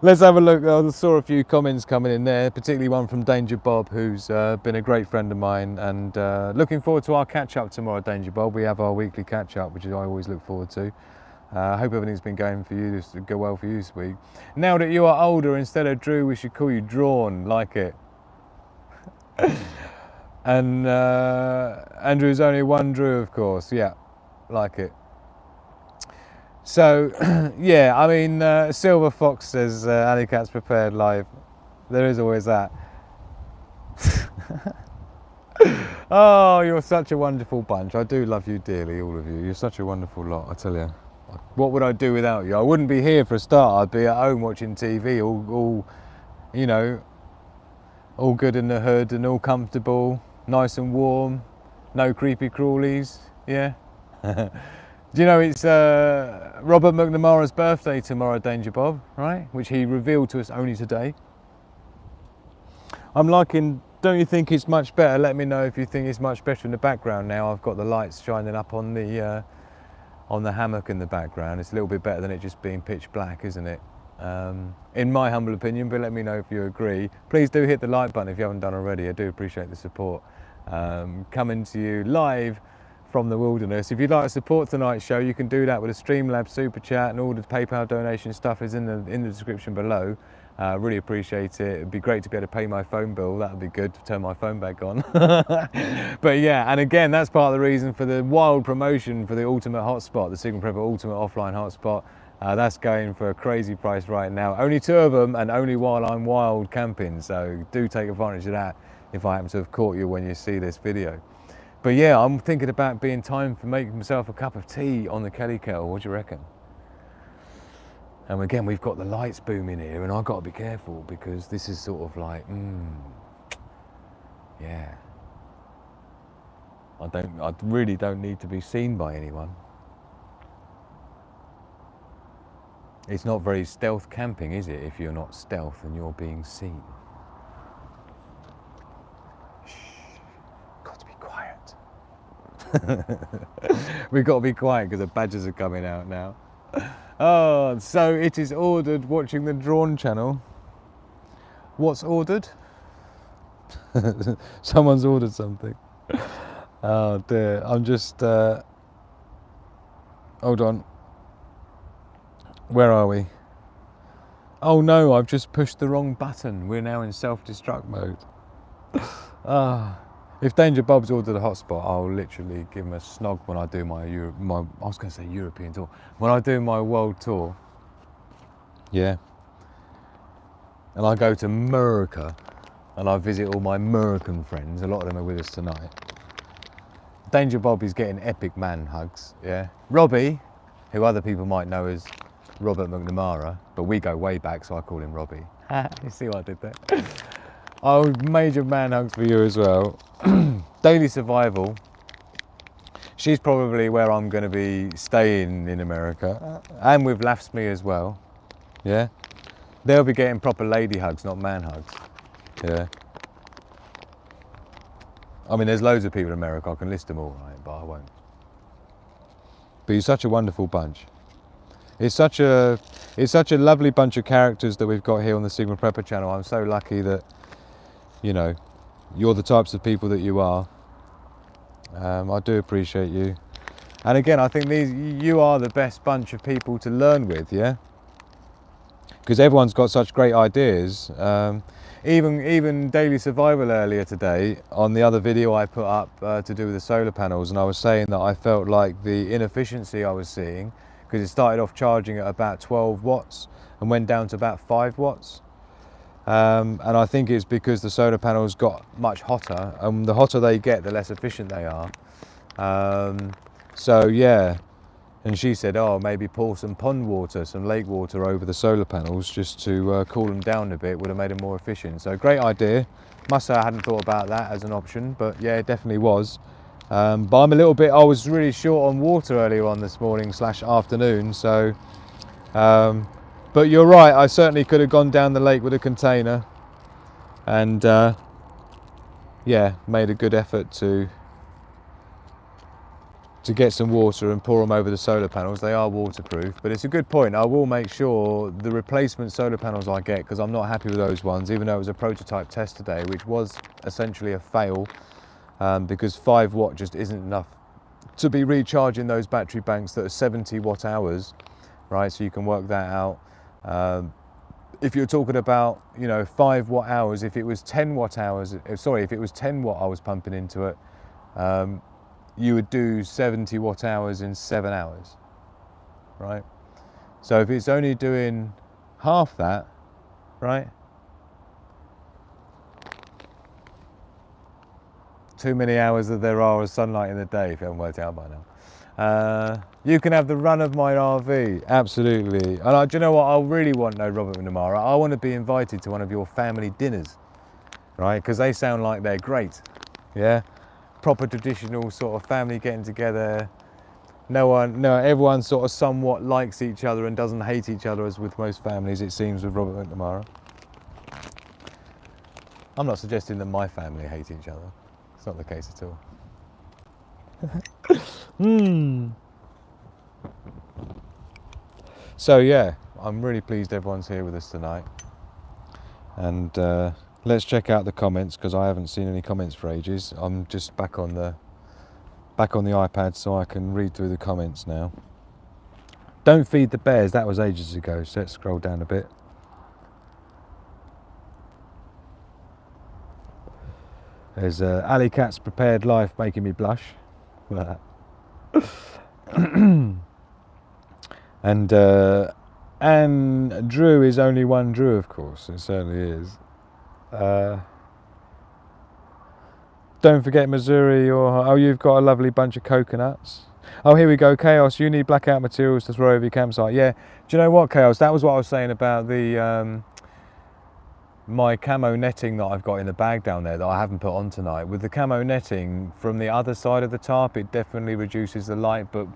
Let's have a look. I saw a few comments coming in there, particularly one from Danger Bob, who's been a great friend of mine, and looking forward to our catch-up tomorrow, Danger Bob. We have our weekly catch-up, which I always look forward to. I hope everything's been going go well for you this week. Now that you are older, instead of Drew, we should call you Drawn, like it. And Andrew's only one Drew, of course. Yeah, like it. So, yeah, I mean, Silver Fox says, Alley Cat's prepared live. There is always that. Oh, you're such a wonderful bunch. I do love you dearly, all of you. You're such a wonderful lot, I tell you. What would I do without you? I wouldn't be here for a start. I'd be at home watching TV, all you know, all good in the hood and all comfortable, nice and warm, no creepy crawlies, yeah? Do you know it's Robert McNamara's birthday tomorrow, Danger Bob, right? Which he revealed to us only today. I'm liking, don't you think it's much better? Let me know if you think it's much better in the background now. I've got the lights shining up on the hammock in the background. It's a little bit better than it just being pitch black, isn't it? In my humble opinion, but let me know if you agree. Please do hit the like button if you haven't done already. I do appreciate the support. Coming to you live from the wilderness. If you'd like to support tonight's show, you can do that with a Streamlabs super chat, and all the PayPal donation stuff is in the description below. Really appreciate it. It'd be great to be able to pay my phone bill. That would be good to turn my phone back on. But yeah, and again, that's part of the reason for the wild promotion for the ultimate hotspot, the Sigma Prepper ultimate offline hotspot. That's going for a crazy price right now. Only 2 of them, and only while I'm wild camping. So do take advantage of that if I happen to have caught you when you see this video. But yeah, I'm thinking about being time for making myself a cup of tea on the Kelly kettle. What do you reckon? And again, we've got the lights booming here, and I've got to be careful because this is sort of like, yeah. I really don't need to be seen by anyone. It's not very stealth camping, is it, if you're not stealth and you're being seen? Shh, got to be quiet. We've got to be quiet because the badgers are coming out now. Oh, so it is ordered watching the Drawn channel. What's ordered? Someone's ordered something. Oh dear, I'm just, hold on. Where are we? Oh no, I've just pushed the wrong button. We're now in self-destruct mode. If Danger Bob's ordered a hotspot, I'll literally give him a snog when I do my I was going to say European tour. When I do my world tour, yeah. And I go to America and I visit all my American friends. A lot of them are with us tonight. Danger Bob is getting epic man hugs, yeah. Robbie, who other people might know as Robert McNamara, but we go way back, so I call him Robbie. You see what I did there? Oh, major man hugs for you as well. Daily Survival. She's probably where I'm going to be staying in America, and with Lafsme as well. Yeah, they'll be getting proper lady hugs, not man hugs. Yeah. I mean, there's loads of people in America. I can list them all, right? But I won't. But you're such a wonderful bunch. It's such a lovely bunch of characters that we've got here on the Sigma Prepper channel. I'm so lucky that, you know, you're the types of people that you are. I do appreciate you. And again, I think you are the best bunch of people to learn with, yeah? because everyone's got such great ideas. Even Daily Survival earlier today, on the other video I put up to do with the solar panels, and I was saying that I felt like the inefficiency I was seeing, because it started off charging at about 12 watts and went down to about 5 watts. And I think it's because the solar panels got much hotter, and the hotter they get, the less efficient they are. So yeah, and she said, oh, maybe pour some pond water, some lake water over the solar panels just to cool them down a bit, would have made them more efficient. So great idea. Must say I hadn't thought about that as an option, but yeah, it definitely was. But I'm a little bit, I was really short on water earlier on this morning / afternoon, so but you're right, I certainly could have gone down the lake with a container and yeah, made a good effort to get some water and pour them over the solar panels. They are waterproof, but it's a good point. I will make sure the replacement solar panels I get, because I'm not happy with those ones, even though it was a prototype test today, which was essentially a fail, because 5 watt just isn't enough to be recharging those battery banks that are 70 watt hours, right? So you can work that out. If you're talking about, you know, 5 watt hours, if it was 10 watt hours, sorry, if it was 10 watt I was pumping into it, you would do 70 watt hours in 7 hours, right? So if it's only doing half that, right? Too many hours that there are of sunlight in the day, if you haven't worked out by now. You can have the run of my RV, absolutely. And do you know what I really want though, Robert and Amara? I want to be invited to one of your family dinners, right? Because they sound like they're great, yeah? Proper traditional sort of family getting together. Everyone sort of somewhat likes each other and doesn't hate each other, as with most families, it seems, with Robert McNamara. I'm not suggesting that my family hate each other. It's not the case at all. So yeah, I'm really pleased everyone's here with us tonight. And let's check out the comments, because I haven't seen any comments for ages. I'm just back on the iPad so I can read through the comments now. Don't feed the bears, that was ages ago, so let's scroll down a bit. There's Alley Cat's Prepared Life making me blush. And Drew is only one Drew, of course, it certainly is. Don't forget Missouri, or oh, you've got a lovely bunch of coconuts. Oh, here we go, Chaos, you need blackout materials to throw over your campsite. Yeah, do you know what, Chaos, that was what I was saying about the my camo netting that I've got in the bag down there that I haven't put on tonight. With the camo netting from the other side of the tarp, it definitely reduces the light, but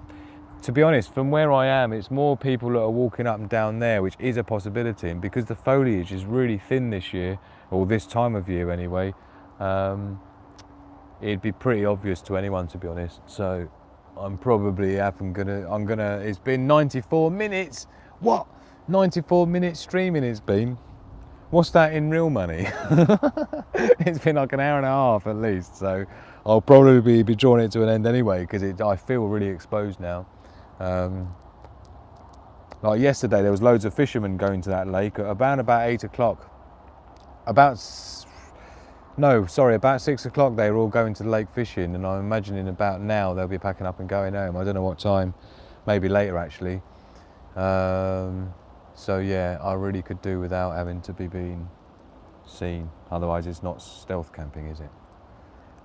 to be honest, from where I am, it's more people that are walking up and down there, which is a possibility. And because the foliage is really thin this year, or this time of year anyway, it'd be pretty obvious to anyone, to be honest. So I'm probably it's been 94 minutes. What? 94 minutes streaming it's been. What's that in real money? It's been like an hour and a half at least. So I'll probably be drawing it to an end anyway, because I feel really exposed now. Like yesterday, there was loads of fishermen going to that lake at about 8 o'clock. About 6 o'clock they were all going to the lake fishing, and I'm imagining about now they'll be packing up and going home. I don't know what time, maybe later actually. So yeah, I really could do without having to be being seen. Otherwise it's not stealth camping, is it?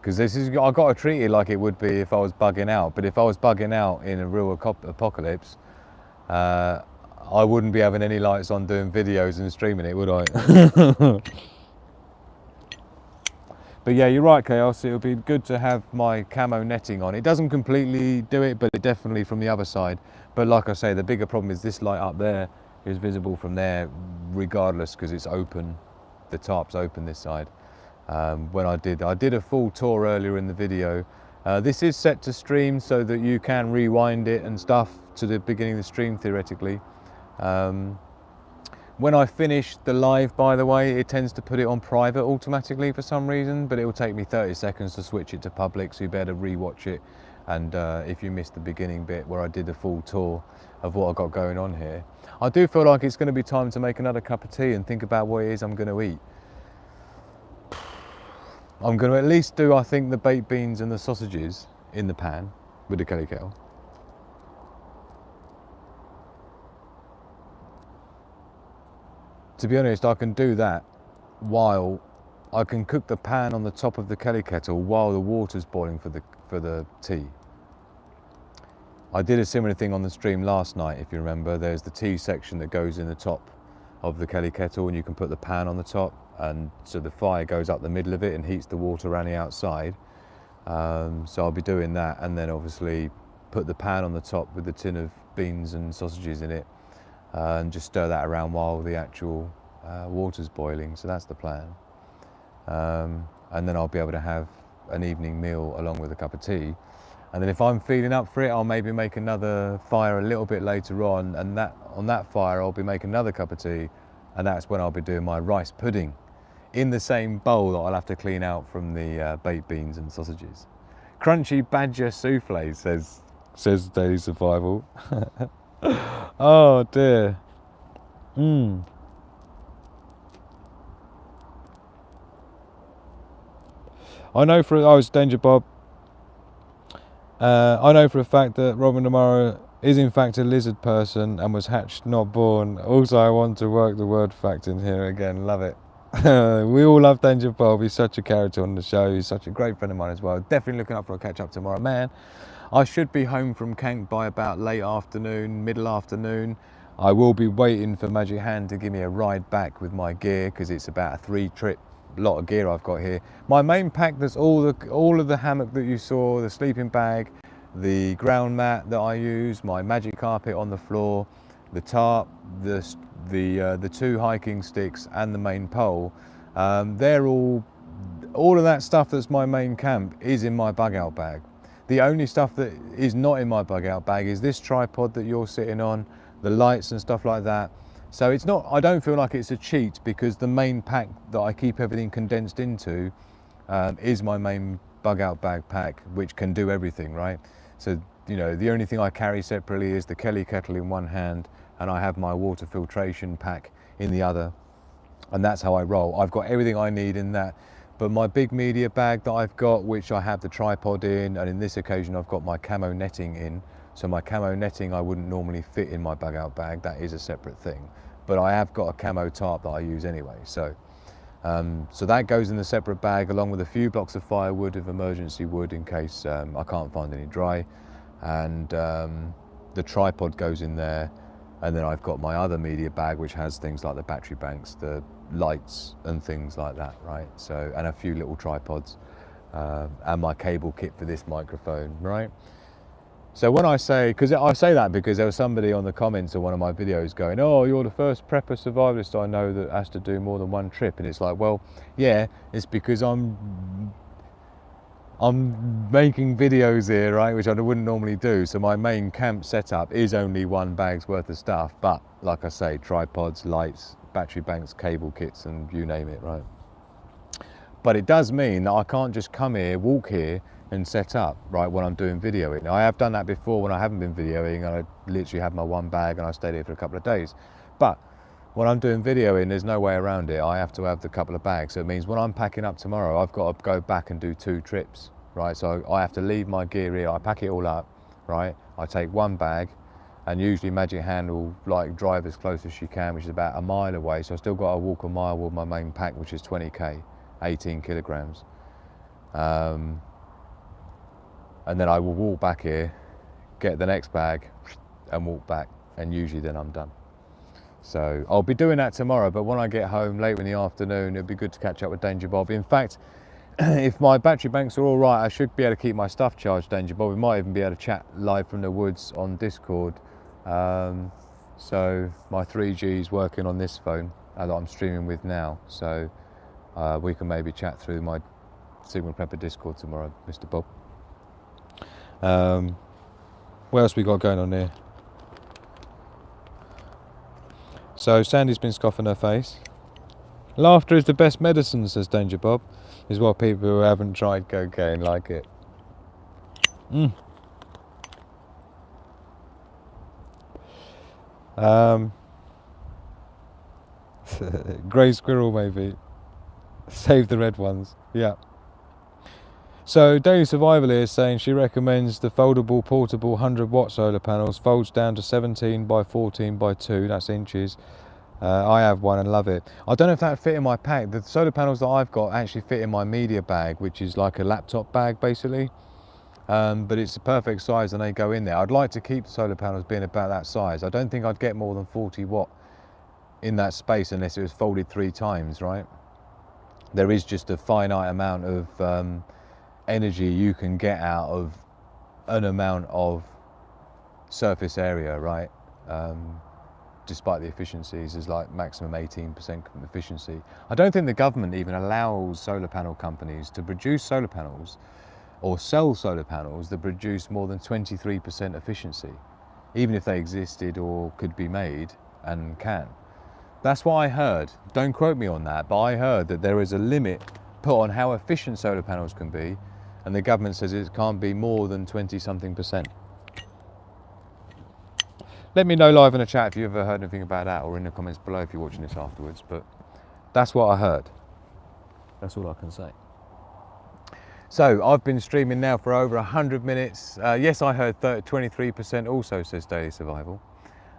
Because I've got to treat it like it would be if I was bugging out. But if I was bugging out in a real apocalypse, I wouldn't be having any lights on doing videos and streaming it, would I? But yeah, you're right, Chaos. It would be good to have my camo netting on. It doesn't completely do it, but it definitely from the other side. But like I say, the bigger problem is this light up there is visible from there regardless, because it's open. The tarp's open this side. When I did a full tour earlier in the video. This is set to stream so that you can rewind it and stuff to the beginning of the stream theoretically. When I finish the live, by the way, it tends to put it on private automatically for some reason, but it will take me 30 seconds to switch it to public, so you better re-watch it And if you missed the beginning bit where I did a full tour of what I've got going on here, I do feel like it's going to be time to make another cup of tea and think about what it is I'm going to eat. I'm going to at least do, I think, the baked beans and the sausages in the pan with the kelly kettle. To be honest, I can do that while I can cook the pan on the top of the kelly kettle while the water's boiling for the tea. I did a similar thing on the stream last night, if you remember. There's the tea section that goes in the top of the kelly kettle, and you can put the pan on the top, and so the fire goes up the middle of it and heats the water around the outside. So I'll be doing that, and then obviously put the pan on the top with the tin of beans and sausages in it, and just stir that around while the actual water's boiling. So that's the plan. And then I'll be able to have an evening meal along with a cup of tea. And then if I'm feeling up for it, I'll maybe make another fire a little bit later on, and on that fire I'll be making another cup of tea, and that's when I'll be doing my rice pudding in the same bowl that I'll have to clean out from the baked beans and sausages. Crunchy badger souffle, says Daily Survival. Oh dear. I know it's Danger Bob. I know for a fact that Robin tomorrow is in fact a lizard person and was hatched, not born. Also, I want to work the word fact in here again. Love it. We all love Danger Bob. He's such a character on the show. He's such a great friend of mine as well. Definitely looking up for a catch up tomorrow. Man, I should be home from camp by about late afternoon, middle afternoon. I will be waiting for Magic Hand to give me a ride back with my gear, because it's about a 3-trip lot of gear I've got here. My main pack, there's all of the hammock that you saw, the sleeping bag, the ground mat that I use, my magic carpet on the floor, the tarp, the 2 hiking sticks and the main pole. They're all of that stuff that's my main camp is in my bug out bag. The only stuff that is not in my bug out bag is this tripod that you're sitting on, the lights and stuff like that. So it's not, I don't feel like it's a cheat, because the main pack that I keep everything condensed into is my main bug out bag pack, which can do everything, right? So, you know, the only thing I carry separately is the kelly kettle in one hand, and I have my water filtration pack in the other, and that's how I roll. I've got everything I need in that. But my big media bag that I've got, which I have the tripod in, and in this occasion I've got my camo netting in. So my camo netting I wouldn't normally fit in my bug out bag, that is a separate thing. But I have got a camo tarp that I use anyway. So so that goes in the separate bag, along with a few blocks of firewood of emergency wood in case I can't find any dry. And the tripod goes in there. And then I've got my other media bag, which has things like the battery banks, the lights and things like that, right? So, and a few little tripods and my cable kit for this microphone, right? So when I say, because I say that because there was somebody on the comments of one of my videos going, oh, you're the first prepper survivalist I know that has to do more than one trip. And it's like, well, yeah, it's because I'm making videos here, right, which I wouldn't normally do. So my main camp setup is only one bag's worth of stuff. But like I say, tripods, lights, battery banks, cable kits, and you name it, right? But it does mean that I can't just come here, walk here, and set up, right, when I'm doing videoing. Now, I have done that before when I haven't been videoing, and I literally have my one bag and I stayed here for a couple of days. But when I'm doing videoing, there's no way around it. I have to have the couple of bags. So it means when I'm packing up tomorrow, I've got to go back and do 2 trips, right? So I have to leave my gear here. I pack it all up, right? I take one bag, and usually Magic Hand will like drive as close as she can, which is about a mile away. So I still got to walk a mile with my main pack, which is 20k, 18 kilograms. And then I will walk back here, get the next bag, and walk back, and usually then I'm done. So I'll be doing that tomorrow, but when I get home later in the afternoon, it'd be good to catch up with Danger Bob. In fact, if my battery banks are all right, I should be able to keep my stuff charged, Danger Bob. We might even be able to chat live from the woods on Discord. So my 3G is working on this phone that I'm streaming with now. So we can maybe chat through my Sigma Prepper Discord tomorrow, Mr. Bob. What else we got going on here? So Sandy's been scoffing her face. Laughter is the best medicine, says Danger Bob. Is what people who haven't tried cocaine like it. Um, grey squirrel maybe. Save the red ones. Yeah. So Daily Survival is saying she recommends the foldable portable 100-watt solar panels, folds down to 17 by 14 by 2, that's inches. I have one and love it. I don't know if that fit in my pack. The solar panels that I've got actually fit in my media bag, which is like a laptop bag basically. But it's the perfect size and they go in there. I'd like to keep the solar panels being about that size. I don't think I'd get more than 40 watt in that space unless it was folded 3 times, right? There is just a finite amount of energy you can get out of an amount of surface area, right? Despite the efficiencies, is like maximum 18% efficiency. I don't think the government even allows solar panel companies to produce solar panels or sell solar panels that produce more than 23% efficiency, even if they existed or could be made and can. That's what I heard. Don't quote me on that, but I heard that there is a limit put on how efficient solar panels can be, and the government says it can't be more than 20-something%. Let me know live in the chat if you ever heard anything about that, or in the comments below if you're watching this afterwards, but that's what I heard. That's all I can say. So I've been streaming now for over 100 minutes. Yes, I heard 23% also, says Daily Survival.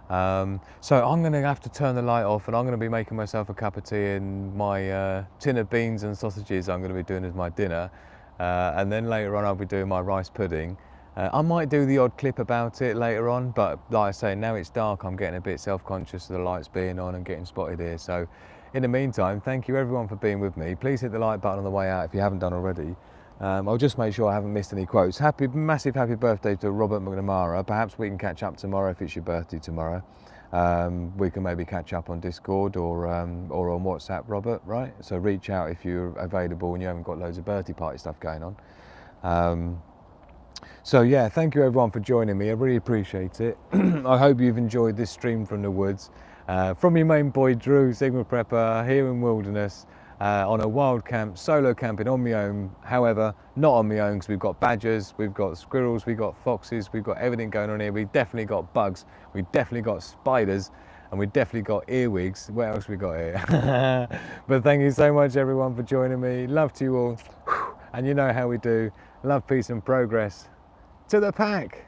So I'm going to have to turn the light off, and I'm going to be making myself a cup of tea and my tin of beans and sausages I'm going to be doing as my dinner. And then later on I'll be doing my rice pudding. I might do the odd clip about it later on, but like I say, now it's dark, I'm getting a bit self-conscious of the lights being on and getting spotted here. So in the meantime, thank you everyone for being with me. Please hit the like button on the way out if you haven't done already. I'll just make sure I haven't missed any quotes. Massive happy birthday to Robert McNamara. Perhaps we can catch up tomorrow if it's your birthday tomorrow. We can maybe catch up on Discord or on WhatsApp, Robert, right? So reach out if you're available and you haven't got loads of birthday party stuff going on. So yeah, thank you everyone for joining me. I really appreciate it. I hope you've enjoyed this stream from the woods. From your main boy Drew, Sigma Prepper, here in Wilderness, on a wild camp, solo camping on my own. However, not on my own, because we've got badgers, we've got squirrels, we've got foxes, we've got everything going on here. We've definitely got bugs, we've definitely got spiders, and we've definitely got earwigs. What else we got here? But thank you so much everyone for joining me. Love to you all. And you know how we do. Love, peace and progress. To the pack.